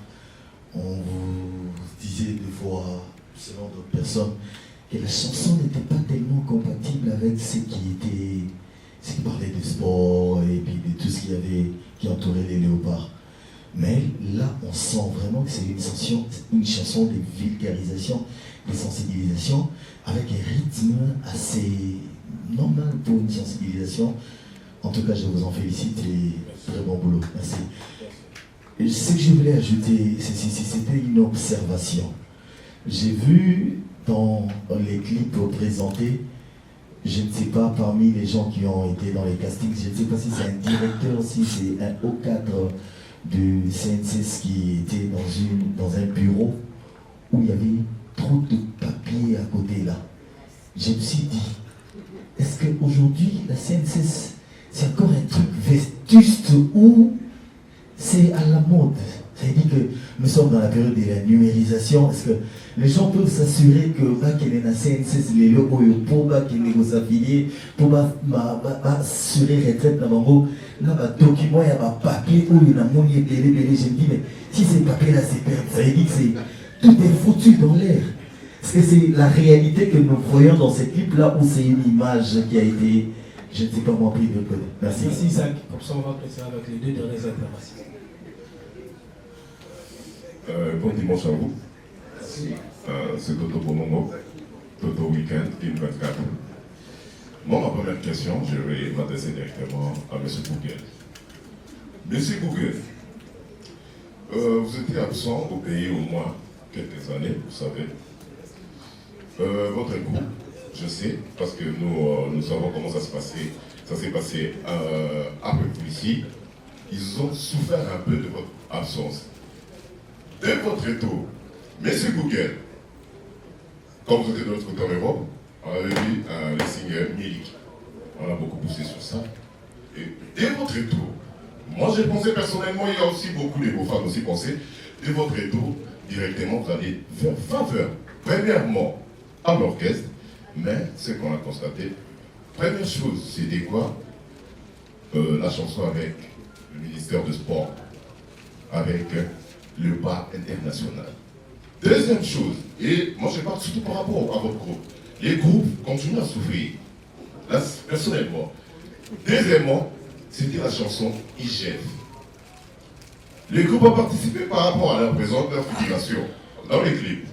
on vous disait des fois, selon d'autres personnes, que la chanson n'était pas tellement compatible avec ce qui parlait de sport et puis de tout ce qui entourait les léopards. Mais là, on sent vraiment que c'est une chanson de vulgarisation, de sensibilisation, avec un rythme assez normal pour une sensibilisation. En tout cas, je vous en félicite et très bon boulot. Merci. Et ce que je voulais ajouter, c'était une observation. J'ai vu dans les clips présentés, je ne sais pas, parmi les gens qui ont été dans les castings, je ne sais pas si c'est un directeur, si c'est un haut cadre du CNCS qui était dans un bureau où il y avait trop de papiers à côté là. Je me suis dit, est-ce qu'aujourd'hui la CNCS c'est encore un truc vétuste ou c'est à la mode? Ça veut dire que nous sommes dans la période de la numérisation. Est-ce que les gens peuvent s'assurer que qu'il est dans CNCS, les locaux, pour qu'il est aux affiliés, pour assurer retraite dans le document, il y a un papier où il y a un monnaie belé. Je me dis, mais si ces papiers-là se perdent, ça veut dire que tout est foutu dans l'air. Est-ce que c'est la réalité que nous voyons dans ces clips-là ou c'est une image qui a été, je ne sais pas moi, prise de côté? Merci. Merci Isaac. Comme ça, on va passer avec les deux dernières interventions. Bon dimanche à vous. C'est Toto Bonomo, Toto Weekend, Team 24. Moi, ma première question, je vais m'adresser directement à M. Bouguel. M. Bouguel, vous étiez absent au pays au moins quelques années, vous savez. Votre groupe, je sais, parce que nous savons comment ça s'est passé à peu près ici. Ils ont souffert un peu de votre absence. Dès votre retour, M. Google, comme vous êtes de l'autre côté en Europe, on avait vu les signes Milik. On a beaucoup poussé sur ça. Et dès votre retour, moi j'ai pensé personnellement, il y a aussi beaucoup de vos fans aussi pensé, dès votre retour, directement vous allez faire faveur, premièrement, à l'orchestre, mais ce qu'on a constaté, première chose, c'était quoi? La chanson avec le ministère de Sport, avec le bas international. Deuxième chose, et moi je parle surtout par rapport à votre groupe, les groupes continuent à souffrir, là, personnellement. Deuxièmement, c'était la chanson IGF. Les groupes ont participé par rapport à leur présence, leur figuration dans les clips.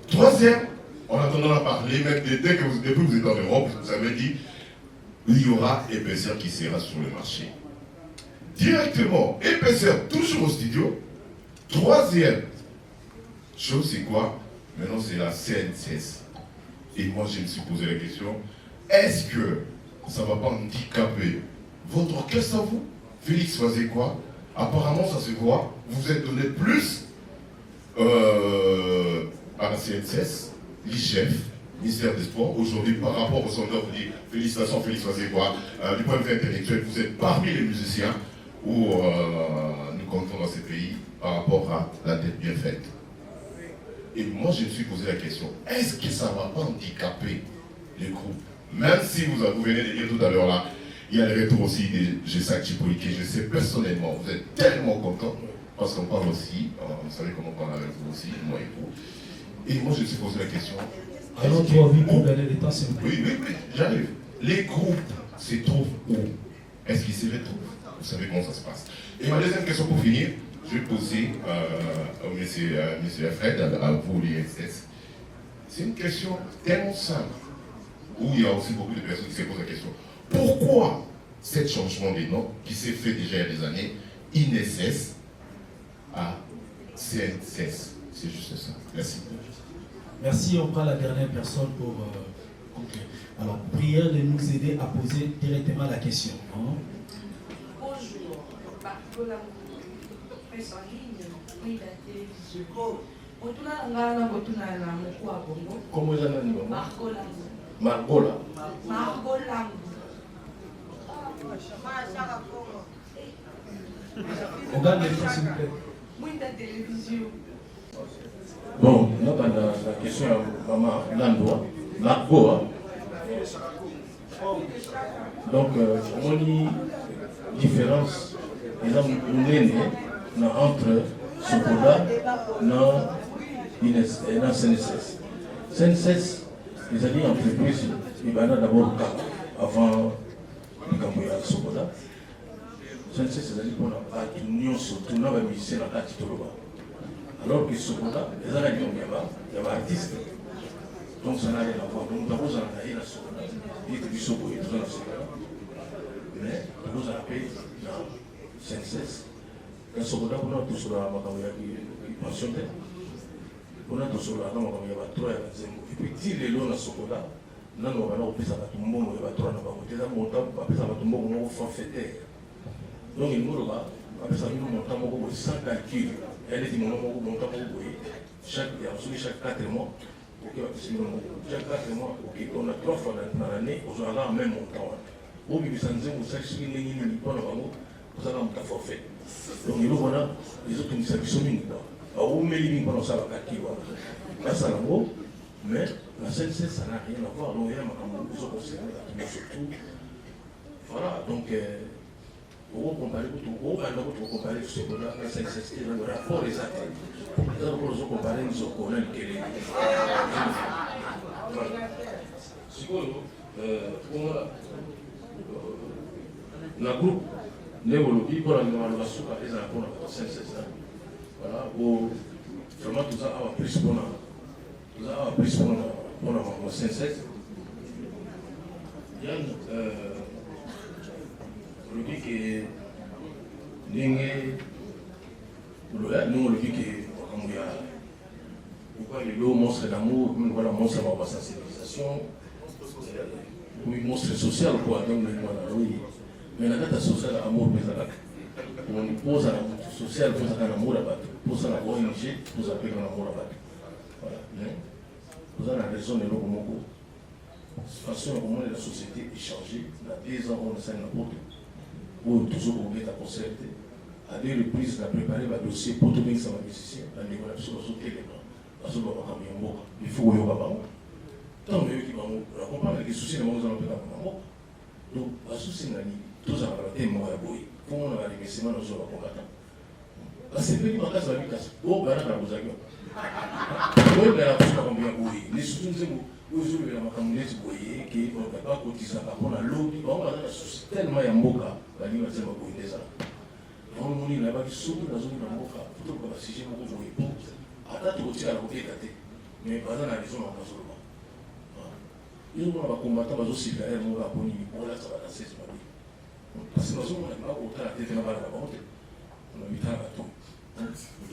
Troisième, en attendant à parler, même dès que depuis que vous êtes en Europe, vous avez dit il y aura épaisseur qui sera sur le marché. Directement, épaisseur toujours au studio. Troisième chose, c'est quoi? Maintenant, c'est la CNCS. Et moi, je me suis posé la question, est-ce que ça ne va pas handicaper votre orchestre à vous? Félix faisait quoi? Apparemment, ça se voit. Vous vous êtes donné plus à la CNCS, l'IGF, ministère des Sports. Aujourd'hui, par rapport au sondage, vous dites félicitations, Félix faisait quoi? Du point de vue intellectuel, vous êtes parmi les musiciens où nous comptons dans ces pays par rapport à la dette bien faite. Et moi, je me suis posé la question, est-ce que ça ne va pas handicaper les groupes? Même si vous venez de dire tout à l'heure là, il y a le retour aussi de G5 Chipolique, je sais personnellement, vous êtes tellement content, parce qu'on parle aussi, vous savez comment on parle avec vous aussi, moi et vous. Et moi, je me suis posé la question. Alors, tu as envie pour gagner le temps, s'il vous plaît. Oui, j'arrive. Les groupes se trouvent où? Est-ce qu'ils se retrouvent? Vous savez comment ça se passe. Et ma deuxième question pour finir, je vais poser à M. Fred, à vous l'ISS. C'est une question tellement simple, où il y a aussi beaucoup de personnes qui se posent la question. Pourquoi ce changement de nom, qui s'est fait déjà il y a des années, INSS à CNSS? C'est juste ça. Merci. Merci, on prend la dernière personne pour conclure. Alors, prière de nous aider à poser directement la question. Hein? Bonjour, Barcola, presse en ligne, oui, la télévision. Comment ils appellent? Margola. Margola. Margola. Regarde les filles, s'il vous plaît. Oui, la télévision. Bon, on a la question à Maman Landoa, Margoa. Donc, on dit différence entre Sokoda et CNSS. CNSS, les alliés entreprises, ils vont d'abord avant le Camboya Sokoda. CNSS, les alliés pour la union surtout, on va musicien dans la Titoloba. Alors que Sokoda, les alliés, il y avait artistes. Donc ça n'a rien à voir. Donc d'abord, ça n'a rien à Sokoda. Il était du Sokoda, il était dans Sokoda. Mais d'abord, ça n'a pas été dans CNSS. Quand Sokoda, on a tout sur la Makamaya qui pensionnait. On a tout sur la Makamaya qui a 3 et 25 mots. Et puis, si les lots dans Sokoda, on a fait ça à tout le monde, il y a 3 ans. On a fait ça à tout le monde, forfaitaire. Donc, il nous a fait ça à tout le monde, sans calcul. Elle est dit, chaque 4 mois, chaque 4 mois, on a 3 fois dans l'année, on a le même montant. Au milieu de 5 ans, on a vous avez un forfait. Donc, il y a les autres qui sont mingi. Alors, mais il y a ça là, ça mais la CNCS, ça n'a rien à voir. Donc, il y a un surtout. Voilà, donc, on va comparer ce qu'on a, la CNCS, le rapport des actes. Nous allons comparer nous au colonel qui est. Le groupe néologie pour la nomination par les rapports de la CNCS. Voilà, vraiment tout ça a plus pour la CNCS. Il y a le but qui est nous le but qui est pourquoi les lots monstres d'amour, voilà monstre de sensibilisation, oui monstre social quoi donc oui mais la date sociale amour mais on pose à l'amour social pour ça l'amour à battre pour ça la ONG pour ça payer l'amour à battre voilà vous avez la raison de l'eau de toute façon au moins la société est changée dans 2 ans on enseigne n'importe où toujours on est à concerter à 2 reprises on a préparé le dossier pour tout le monde ça va nécessiter la négociation sur téléphone parce que il faut que vous ayez tant mieux qui va nous comprendre les soucis de mon enfant donc à souci tous en réalité moi à boy comment on a les messieurs dans le combattant parce que c'est pas ça va au gana na buzagyo au gana pour combien boy les soucis vous avez la makamuleti boy qui on va pas cotiser par rapport à l'eau on va dans souci tellement ya mboka bali va sema boy déjà on moni na ba souci na zone na mboka tout ko ba sije mo boy pour ata to tira ko kete mais pas dans la raison en cause ils ont un combattant qui aussi fait un mot à Boni, on l'a travaillé dans 16 mois. Parce que nous avons autant la tête dans la vente, on a eu tant à tout.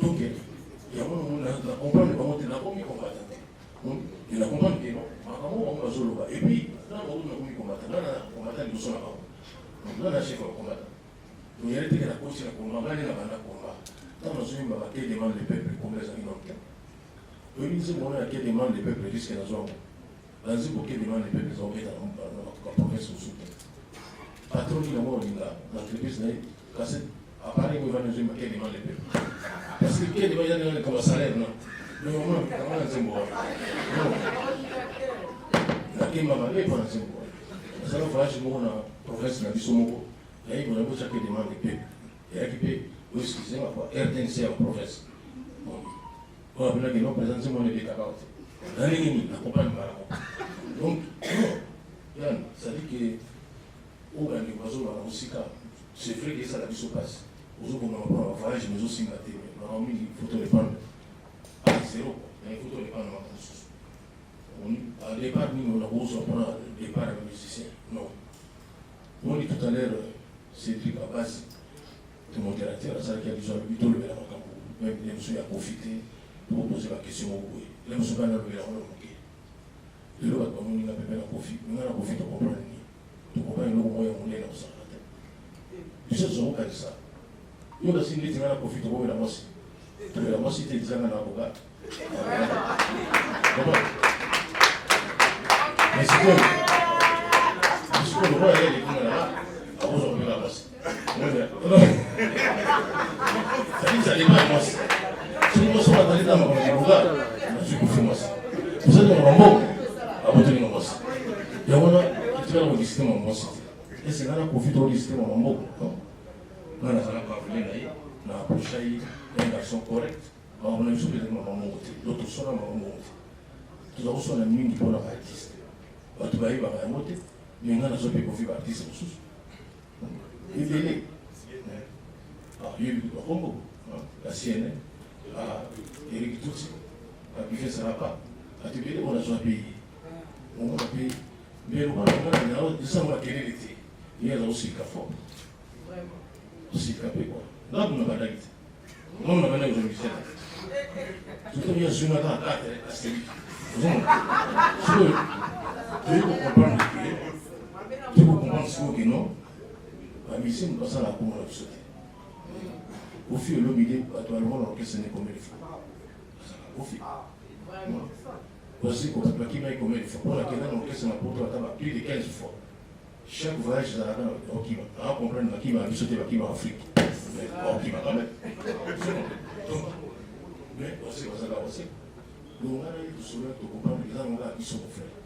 Donc, il y a un moment où on a compris que on a commis combattant. Il a compris que non, on va solo. Et puis, là, on a commis combattant, là, on combattant, nous sommes là-bas. Donc, là, on a chef combattant. Donc, il y a été la coach, la combat, là, on a combat. Dans nos zones, on a quel demande les peuples, comme les amis dans le temps. Oui, nous avons quel demande les peuples, jusqu'à la zone. Dans une bouquet de gens, les peuples ont été dans la province au soutien. Patron qui là, l'entreprise n'a pas cassé. Appareil, nous allons nous quel demande les peuples. Parce que quel demande les gens comme un salaire, non. Mais au moins, comment on s'est mort. Non. La game m'a valé pour un symbole. Ça va falloir que dans la province de Bissomoko. Il y a une chose qui demande les peuples. Il y a qui peut, excusez-moi, RTNC à la province. On a besoin de nous présenter mon état capote. Dans les lignes, la compagnie Maraco. Donc, Yann, ça dit que au oiseaux aussi, c'est vrai que ça la vie se passe. Aux autres, on va voyage, mais aussi maté. On a mis il faut les prendre à 0. Il faut les prendre en conscience. À départ, nous, on a besoin de prendre le départ avec les musiciens. Non. On dit tout à l'heure, c'est truc à base de modérateur, ça qui a besoin de plutôt le mélange. Même les monsieur a profité pour poser la question au bout. Les monsieur va le mélange. Le lot va nous n'avons pas profit. Nous avons profité pour comprendre. Tu comprends le moyen où on est dans ça. Tu sais ce qu'on a dit ça. Nous avons signé des gens qui profitent pour la moitié. Tu veux la moitié des gens qui ont un avocat. Mais c'est comme. C'est comme le roi et les gens là-bas. À vous en la moitié. Ça dit que ça dépend de moi. Si nous sommes dans les dames, on est avocat. Je suis confié moi. Vous êtes dans le monde. Il y a un système en moitié. Et c'est là qu'on profite du système en moitié. Nous avons approché une action correcte. On a eu ce que nous avons monté. D'autres sont là, nous avons monté. Nous avons son ami qui est un artiste. Nous avons monté. Mais nous avons fait profiter d'artistes. Il y a eu le Congo, la CNN, Eric Tutsi, qui fait ça là-bas. On a soit payé. On a payé. Mais on a quel était. Il y a aussi le café. Aussi le café. Là, on n'a pas d'habitude. On n'a pas d'habitude. Tout le monde a joué à la carte. Tu veux comprendre tu veux comprendre ce que non. Mais si nous passons à la commune de sauter. Au fil de l'obédience, actuellement, l'orchestre n'est combien de fois. Au fil. Voici qu'on a plaqué combien de fois. Pour laquelle l'orchestre n'a pas plus de 15 fois. chaque voyage, ça a on comprend qui va sauter en Afrique. Mais qui va quand même. Mais on sait que ça va aussi. Donc, on a eu tout cela pour comprendre que les gens qui sont frères.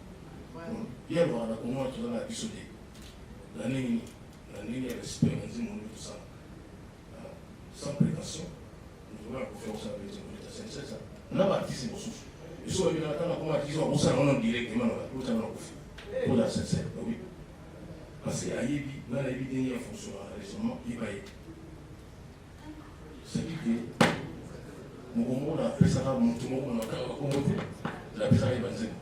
Hier, on a comment tu as sauté. L'année, elle espère tout ça. Sans prétention, nous devons faire ça avec les SNCS. On a bâti ces ressources. Ils sont venus attendre comment ils ont ça directement pour la SNCS. Oui. Parce qu'il y a une dernière fonction à raisonnement qui va être. C'est-à-dire que nous avons fait ça, nous avons commenté la personne qui va dire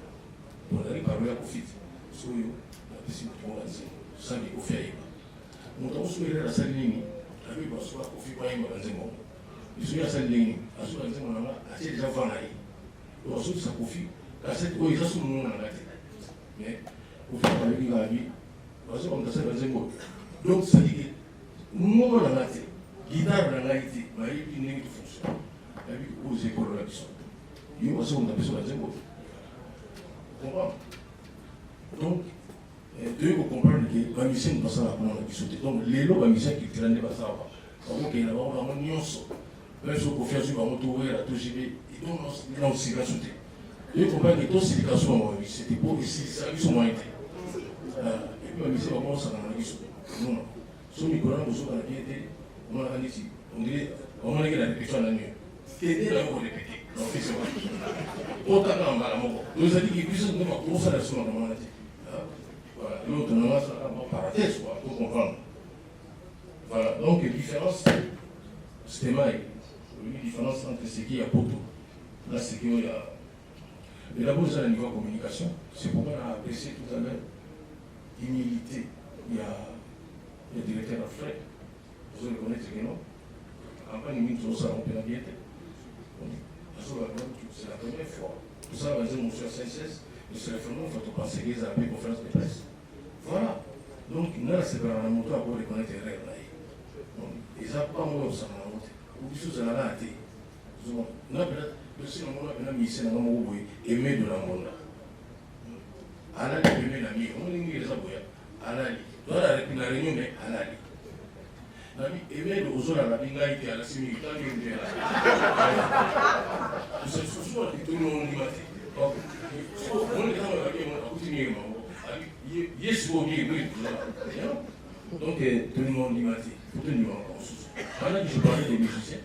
on a parlé à Covid, sur la personne qui va dire sans qu'il faut faire. Nous avons souhaité la salle ligne, avec le soir, au fil de la salle ligne. Ils sont à la salle ligne, à ce moment-là, on a assez déjà vendu. Ensuite, ça profite, à cette eau, ils sont dans la tête. Mais, au fil de la vie, parce qu'on a fait un mot. Donc, ça dit que nous avons la tête, guitare dans la tête, mais il n'y a pas de fonction. Avec aux écoles là qui sont. Il y a aussi on a besoin d'un mot. Comprends? Donc, deux vous comprendre que la mission ne passe pas à la mission. Donc, les lots, la mission qui traîne ne passe pas. Donc, il y a vraiment une nuance. Même si on fait un retour à tout GB, et donc, on a aussi la sauté. Deux comprendre que toutes ces éducations, c'était pour ici, ça a eu son moyen. Et puis, la mission va commencer à la mission. Non, non. Sur Nicolas, nous sommes à la piété, on a ici. On dirait, on a la répétition à la nuit. Et là, on va répéter. Non, c'est ça. Autant qu'en bas, nous avons dit qu'il puisse nous avoir tout ça là-dessus, on a dit. Voilà, l'autre, on a ça par la tête, pour comprendre. Voilà, donc, différence, c'était mal. La différence entre ce qui est à Poto, là, ce qu'il y a. Mais d'abord, ça, au niveau de communication, c'est pourquoi on a apprécié tout à l'heure humilité. Il y a le directeur à frais, vous allez connaître les noms. Campagne de tout ça, on peut bien être. C'est la première fois. Tout ça va dire, monsieur SNCS, monsieur le Fernand, il faut penser qu'ils ont appelé conférence de presse. Voilà. Donc, nous, c'est par la moto à pouvoir reconnaître les règles. Ils n'ont pas moins au sang à la moto. Ou des choses à la tête. Nous avons aussi un ministère dans le monde aimé de la monde. Alali aimé la vie. On a dit les aboyas. Alali. Toi, la réunion, mais Alali. Aimé de Ozola la Bingaïté à la Similité. C'est souvent que tout le monde dit on est dans la continuer. Yes, vous bien, donc tout le monde dit tout le monde dit. Maintenant, je parlais des musiciens.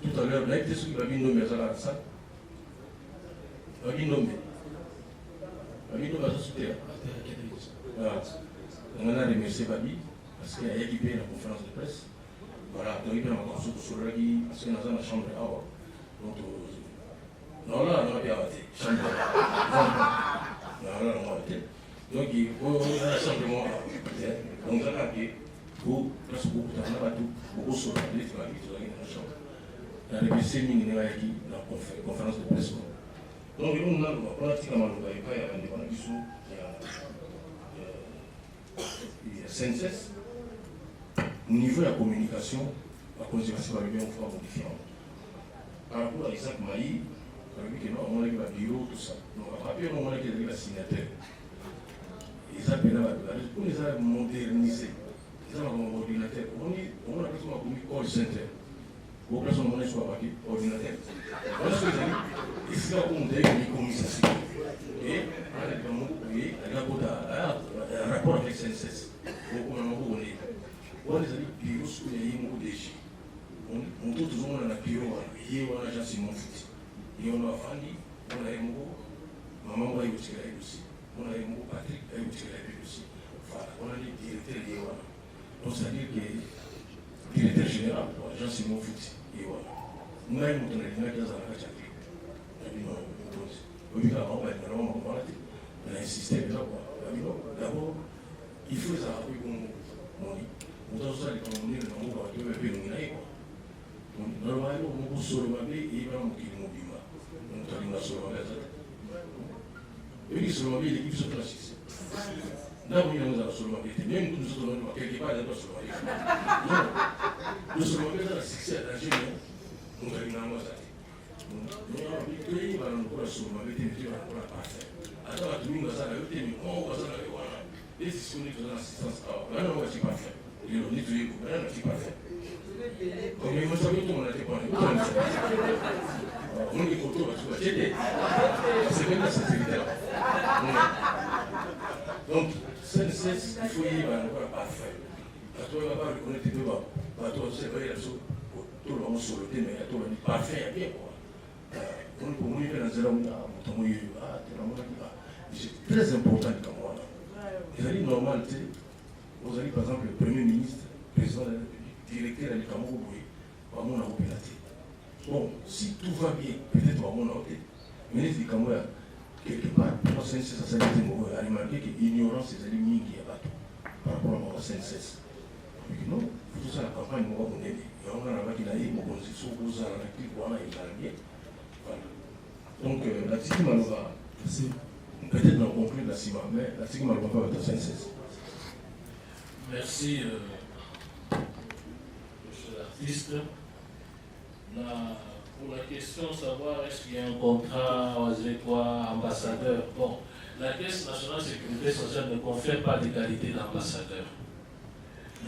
Tout à l'heure, là, il était ce qui va bien nommer à la salle. Va bien nommer. Va bien nommer à sa soutien. On a remercié Babi. Parce qu'il a équipé la conférence de presse. Voilà, donc il y a encore sur le ragui, parce qu'il y a dans la chambre à avoir. Donc, non, là, on a bien arrêté. Chambre à non, là, on a arrêté. Donc, il faut simplement donc, on a appelé pour presque beaucoup de temps, on a tout, beaucoup sur la liste, on a mis dans la chambre. On a remercié Minginewaki dans la conférence de presse. Donc, on a pratiquement le bail, il y a un discours, il y a SNCS. Au niveau de la communication, la conservation va bien en forme différente. Par rapport à Isaac Maï, on a vu que non, on a eu un bureau, tout ça. Donc, après, on a eu la signataire. Isaac Maï, on les a modernisés. Ils ont un ordinateur. On a presque un call center. Pour que on ait soit papier, ordinateur. On a ce que j'ai dit. Et c'est là où on a eu une communication. Et on a eu un rapport avec SNCS. Donc, on est. On les a dit bureau sous les mots déchets. On doit toujours dans la bureau, il y a un agent Simon Fouti. Et on a Fanny, on a un mot, maman va y aussi. On a un mot Patrick, il y a aussi. Voilà, on a les directeurs et voilà. Donc c'est-à-dire que le directeur général, l'agent Simon Fouti, et voilà. Nous avons montré les gens qui ont la cachette. On a insisté déjà. D'abord, il faut les arrêter comme on dit. On doit se faire des on va faire des périmètres. Normalement, on va se lever et il va nous quitter nos bimba. On va se lever. Et puis, se lever, l'équipe se classe. D'abord, il y a un se lever. Même nous sommes quelque part, il y a un se lever. Nous sommes dans la succès de la génie. On va aller dans la moitié. On va se lever, on va se lever. Attends, tu nous as dit, on va se lever. Et c'est ce qu'on est dans l'assistance. Alors, là, on va pas faire. Il on est tué, on va pas faire. Comme il faut savoir tout, on a été parlé. On est content, on va t'aider. C'est même la sécurité. Donc, il faut y aller, on va pas faire. Toi, on va pas reconnaître tes deux bas. Toi, c'est vrai, tout le monde sur le thème, tout le monde est parfait, bien quoi. On peut mourir dans un homme, c'est très important comme moi. Il est normal, vous avez par exemple le Premier ministre, le président de la République, directeur de l'État-Mou, on a opératé. Bon, si tout va bien, peut-être on a opératé. Le ministre du Cameroun, quelque part, pour la CNCS, ça a remarqué que l'ignorance est allée par rapport à la CNCS. Non, tout ça, la campagne, on va aider. Et on a un qui n'a eu, on s'est sauvé aux arnaques, on a bien. Donc, la TIC Malova, peut-être non conclure la CIMA, mais la TIC Malova va être CNCS. Merci, monsieur l'artiste. Pour la question de savoir est-ce qu'il y a un contrat ambassadeur. Bon, la Caisse nationale de sécurité sociale ne confère pas les qualités d'ambassadeur.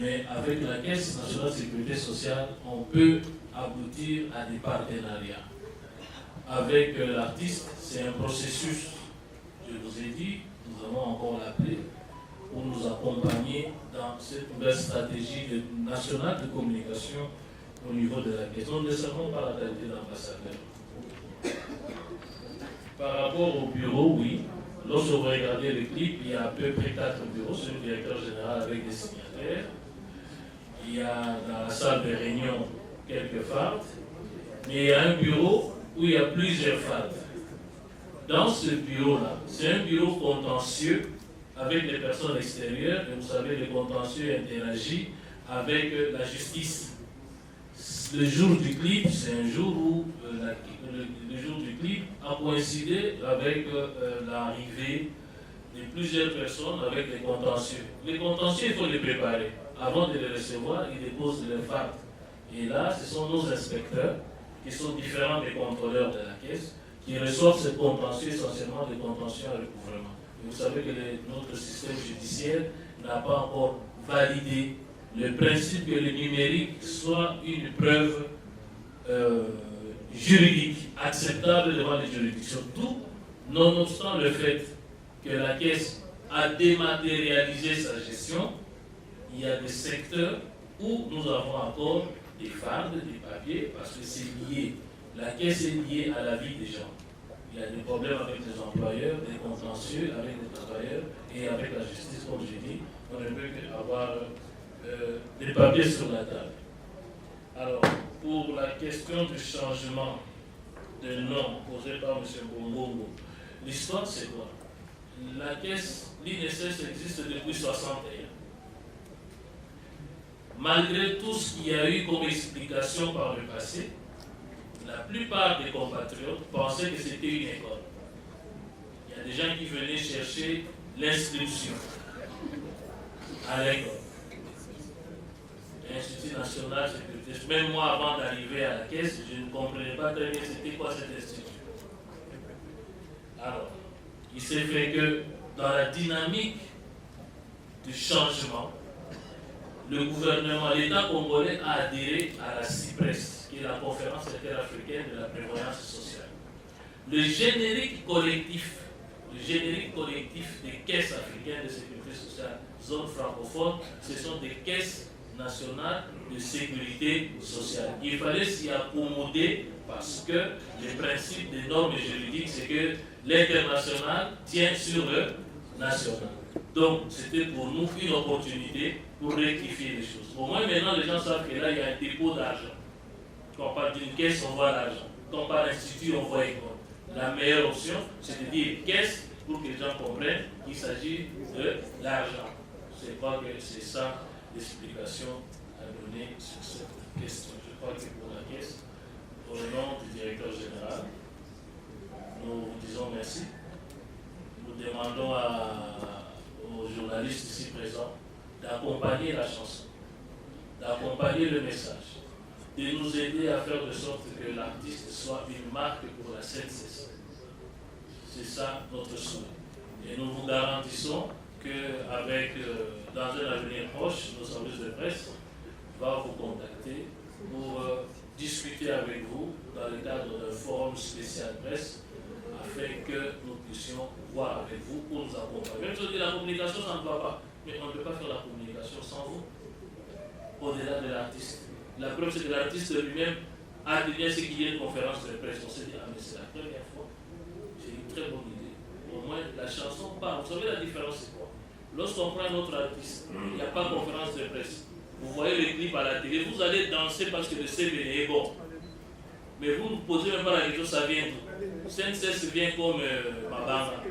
Mais avec la Caisse nationale de sécurité sociale, on peut aboutir à des partenariats. Avec l'artiste, c'est un processus, je vous ai dit, nous allons encore l'appeler, pour nous accompagner dans cette nouvelle stratégie nationale de communication au niveau de la Caisse. Nous ne savons pas la qualité d'ambassadeur. Par rapport au bureau, oui. Lorsque vous regardez le clip, il y a à peu près 4 bureaux, c'est le directeur général avec des signataires. Il y a dans la salle de réunion quelques fardes, mais il y a un bureau où il y a plusieurs fardes. Dans ce bureau-là, c'est un bureau contentieux avec les personnes extérieures, et vous savez, le contentieux interagit avec la justice. Le jour du clip, c'est un jour où le jour du clip a coïncidé avec l'arrivée de plusieurs personnes avec les contentieux. Les contentieux, il faut les préparer. Avant de les recevoir, ils déposent leurs fardes. Et là, ce sont nos inspecteurs, qui sont différents des contrôleurs de la Caisse, qui reçoivent ce contentieux, essentiellement des contentieux à recouvrement. Et vous savez que notre système judiciaire n'a pas encore validé le principe que le numérique soit une preuve juridique, acceptable devant les juridictions. Tout, nonobstant le fait que la Caisse a dématérialisé sa gestion, il y a des secteurs où nous avons encore des fardes, des papiers, parce que c'est lié. La Caisse est liée à la vie des gens. Il y a des problèmes avec les employeurs, des contentieux avec les travailleurs et avec la justice, comme j'ai dit. On ne peut qu'avoir des papiers sur la table. Alors, pour la question du changement de nom posé par M. Bongongo, l'histoire c'est quoi? La Caisse, l'INSS existe depuis 61. Malgré tout ce qu'il y a eu comme explication par le passé, la plupart des compatriotes pensaient que c'était une école. Il y a des gens qui venaient chercher l'inscription à l'école. L'Institut national de sécurité. Même moi, avant d'arriver à la Caisse, je ne comprenais pas très bien c'était quoi cet institut. Alors, il s'est fait que dans la dynamique du changement, le gouvernement, l'État congolais a adhéré à la CIPRES, qui est la conférence interafricaine de la prévoyance sociale. Le générique collectif des caisses africaines de sécurité sociale, zone francophone, ce sont des caisses nationales de sécurité sociale. Il fallait s'y accommoder parce que le principe des normes juridiques, c'est que l'international tient sur le national. Donc, c'était pour nous une opportunité pour rectifier les choses. Au moins, maintenant, les gens savent que là, il y a un dépôt d'argent. Quand on parle d'une caisse, on voit l'argent. Quand on parle d'institut, on voit école. La meilleure option, c'est de dire caisse pour que les gens comprennent qu'il s'agit de l'argent. Je crois que c'est ça l'explication à donner sur cette question. Je crois que pour la caisse, au nom du directeur général, nous vous disons merci. Nous demandons aux journalistes ici présents d'accompagner la chanson, d'accompagner le message, de nous aider à faire de sorte que l'artiste soit une marque pour la CNCS. C'est ça notre souhait. Et nous vous garantissons qu'avec, dans un avenir proche, nos services de presse vont vous contacter pour discuter avec vous dans le cadre d'un forum spécial presse afin que nous puissions voir avec vous pour nous accompagner. Même si la communication, ça ne va pas, mais on ne peut pas faire la communication sans vous, au-delà de l'artiste. La preuve, c'est que l'artiste lui-même a dit bien ce qu'il y a une conférence de presse. On s'est dit, ah mais c'est la première fois, j'ai une très bonne idée. Au moins, la chanson part. Vous savez la différence, c'est quoi? Lorsqu'on prend un autre artiste, il n'y a pas de conférence de presse. Vous voyez le clip à la télé, vous allez danser parce que le CV est bon. Mais vous ne posez même pas la question, ça vient d'où? CNCS vient comme Mabanga.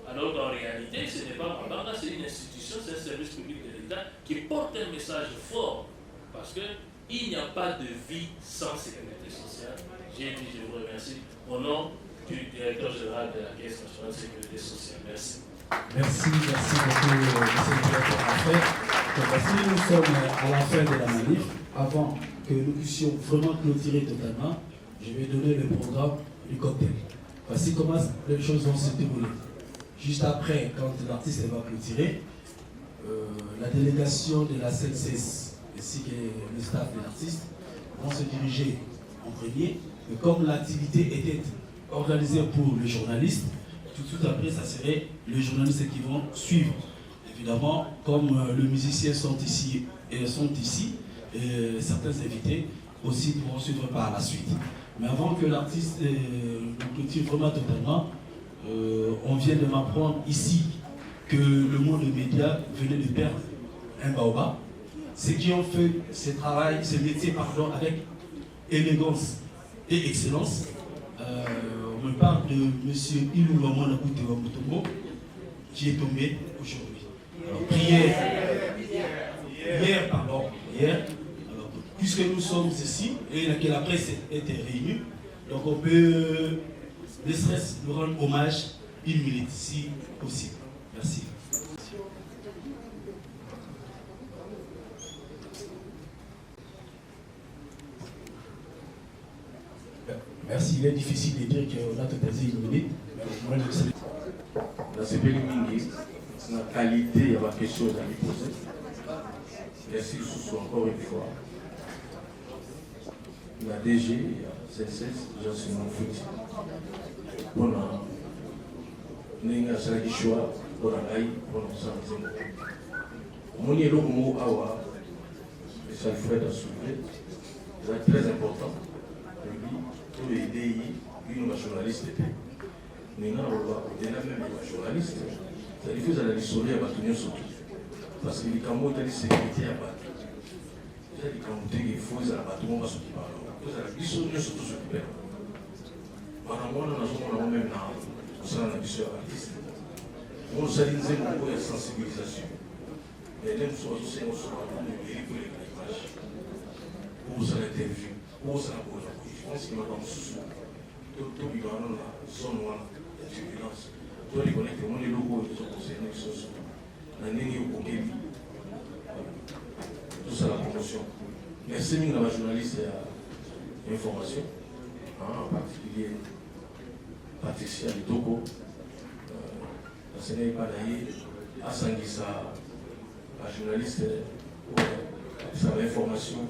Alors qu'en réalité, ce n'est pas Mabanga, c'est une institution, c'est un service public de l'État qui porte un message fort. Parce qu'il n'y a pas de vie sans sécurité sociale. J'ai dit, je vous remercie, au nom du directeur général de la Caisse nationale de sécurité sociale. Merci. Merci beaucoup, monsieur le directeur. Parce que nous sommes à la fin de la manif, avant que nous puissions vraiment clôturer totalement, je vais donner le programme du cocktail. Voici comment les choses vont se dérouler. Juste après, quand l'artiste va clôturer, la délégation de la CNCS ainsi que le staff de l'artiste vont se diriger en premier. Et comme l'activité était organisée pour les journalistes, tout de suite après, ça serait les journalistes qui vont suivre. Évidemment, comme les musiciens sont ici, et certains invités aussi pourront suivre par la suite. Mais avant que l'artiste nous clôture vraiment totalement, on vient de m'apprendre ici que le monde des médias venait de perdre un baobab. Ceux qui ont fait ce métier avec élégance et excellence. On me parle de M. Ilou Lomana Koutewa Mutombo, qui est tombé aujourd'hui. Hier. Alors, puisque nous sommes ici et que la presse était réunie, donc on peut, ne serait-ce nous rendre hommage une minute, si possible. Merci. Merci, il est difficile de dire qu'on a totalisé une minute, mais au moins dans ce pays mingi, la qualité, il y a quelque chose à lui poser. Merci encore une fois. La DG, CNCS, Jean-Simon Fouti. Pour nous, Salaki Choua, pour nous, pour nous, mon yélo mot awa, et ça le ferait à soulever, c'est très important. Tous les DI, une journaliste était. Nous avons même les journalistes. Ça dit que vous allez sauver à Batounion surtout. Parce que les Camerounais ont la sécurité à Batou. Les Camerounais, il faut que les Batouons soient s'occuper. Vous allez les surtout s'occuper. Madame, on a même dans la mission artiste. On s'est dit que nous avons sensibilisation. Mais nous sommes aussi en train de pour les images. Pour l'interview, pour la pose. Je pense qu'il m'a dans le sous-sous. Tout le monde a son noir de turbulence. Toi, les connais que mon logos sont concernés qui sont sous. La ligne au Kokeli. Tout ça, la promotion. Merci à la journaliste et information. En particulier, Patricia Litoko. La Sénèque Panaïe. À Sanguissa, la journaliste pour l'information.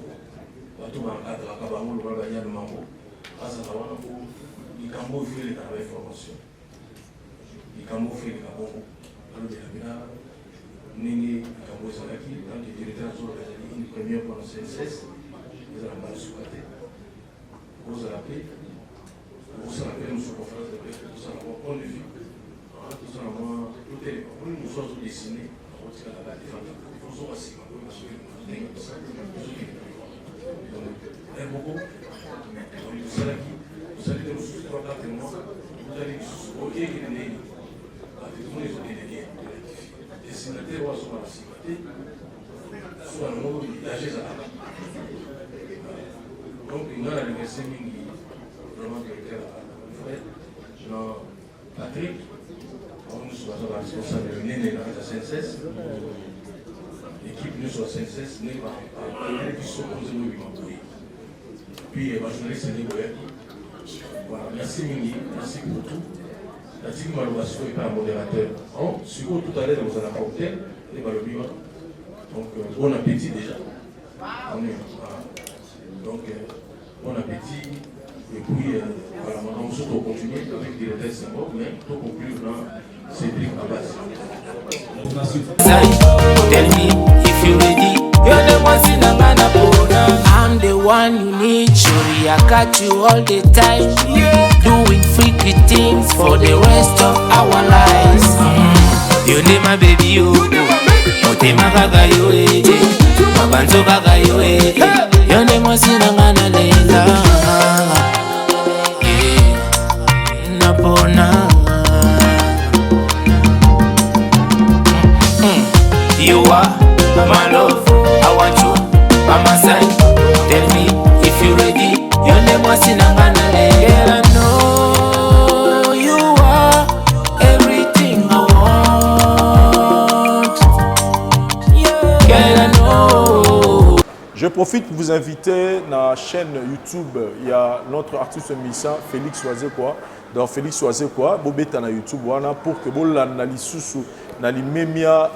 Tout le monde a la Kabango, le Bagaya de Mambo. À Sanawana, il camoufle les informations. Il camoufle les Kabongo. Alors, il y a Nini Kambo Salaki, tant que directeur de une première pour le CNCS, vous allez mal sous-côté. Vous allez nous sous conférence de presse, tout ça, on le vit. Tout ça, tout est nous sommes dessinés. On tire la balle des femmes. Il faut se rassurer. Beaucoup. Vous allez nous soustraire mois, vous allez nous soustraire qu'il est avec tous les délégués de l'édifice. Destinataires ou à son activité, soit un mot d'âge à la. Donc, il y a l'université vraiment directeur frère, Jean Patrick, nous sommes responsables de l'année de la CNCS. L'équipe nous sommes CNCS, n'est pas un qui sont posés au Bimamboué. Puis, ma journaliste, c'est Voilà, merci Mingi, merci pour tout. La team Malobasco est pas un modérateur. Si vous tout à l'heure vous allez apporter les Malobiwa. Donc bon appétit déjà. Donc bon appétit. Et puis voilà, maintenant on se continue avec des tests symboles, mais pour conclure dans Cédric Abbas. Tell me if you ready. You're the one in a man I'm the one you need. Surely I got you all the time. Doing freaky things for the rest of our lives. You need my baby, you. Motema gaga yo mabanzo gaga yo You're the one in a man Napona. You are my love, I want you by my side. Tell me if you ready. Your name was in Anganale. Girl, I know you are everything I want. Girl, I know. Je profite pour vous inviter dans la chaîne YouTube. Il y a notre artiste musicien Félix Wazekwa. Dans Félix Wazekwa, vous êtes sur YouTube pour que vous l'analysez na limemia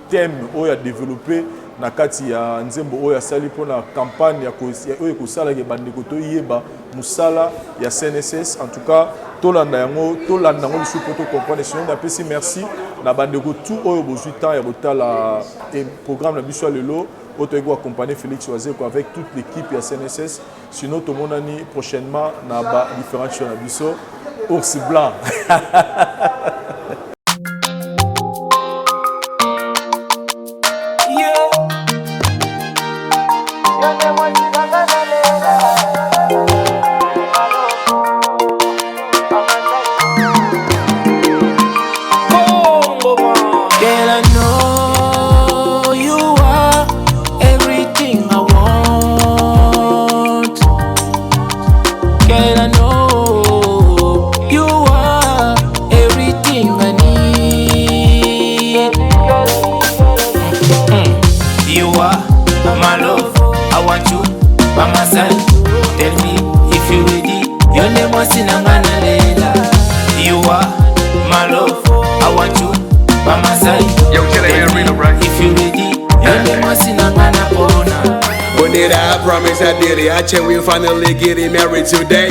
thème oyo a développé na kati ya nzembo oyo asali pour na campagne ya oyo kosala ke bandeko to yeba musala ya CNSS. En tout cas tolanda yango biso pour to comprendre sinon na pesi merci na bandeko tout oyo bozwi temps ya botala programme na biso lelo auto ego accompagner Félix Wazekwa avec toute l'équipe ya CNSS. Sinon tout monde ani prochainement na ba différentes choses na biso ours blanc. I promise I did it. I check we finally getting married today.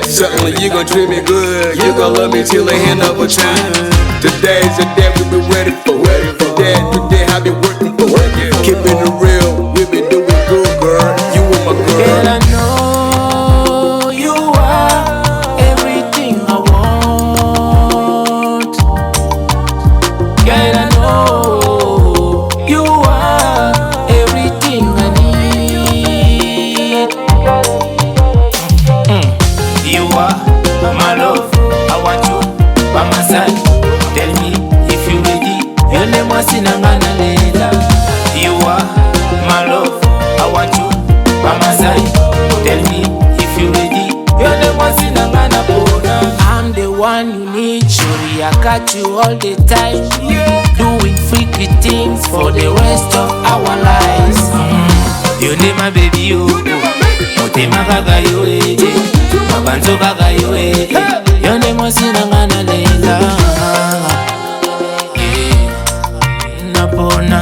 Certainly you gon' treat me good. You gon' love me till the end of a time. Today's the day we been ready for. Today I've been working for. Keeping it real, we been doing good, girl. You were my girl. Girl, I know you are everything I want. Girl, I know you are everything I need. You are my love, I want you by my side. Tell me if you ready. Your name was in Anganale. You are my love, I want you by my side. Tell me if you ready. Your name was in Anganale. I'm the one you need. Surely I got you all the time. Doing freaky things for the rest of our lives. You need my baby, you. Motema gaga yo mabanzo gaga yo Your name was in Anganale. Napona.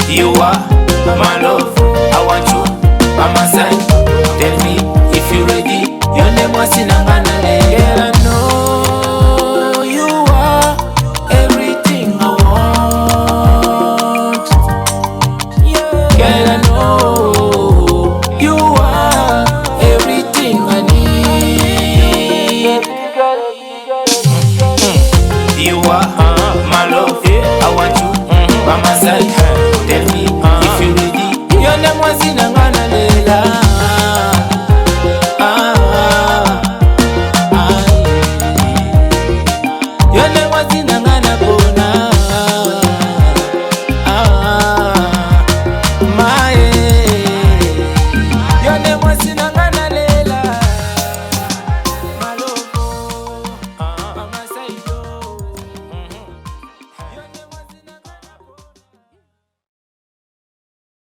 You are my love, I want you by my side. Tell me if you ready. Your name was in Anganale. Girl, I know you are everything I want. Girl, I know you are everything I need. You are my love, I want you by my side. Tell me if you ready. Your name was in Anganale. Your name was in Anganale.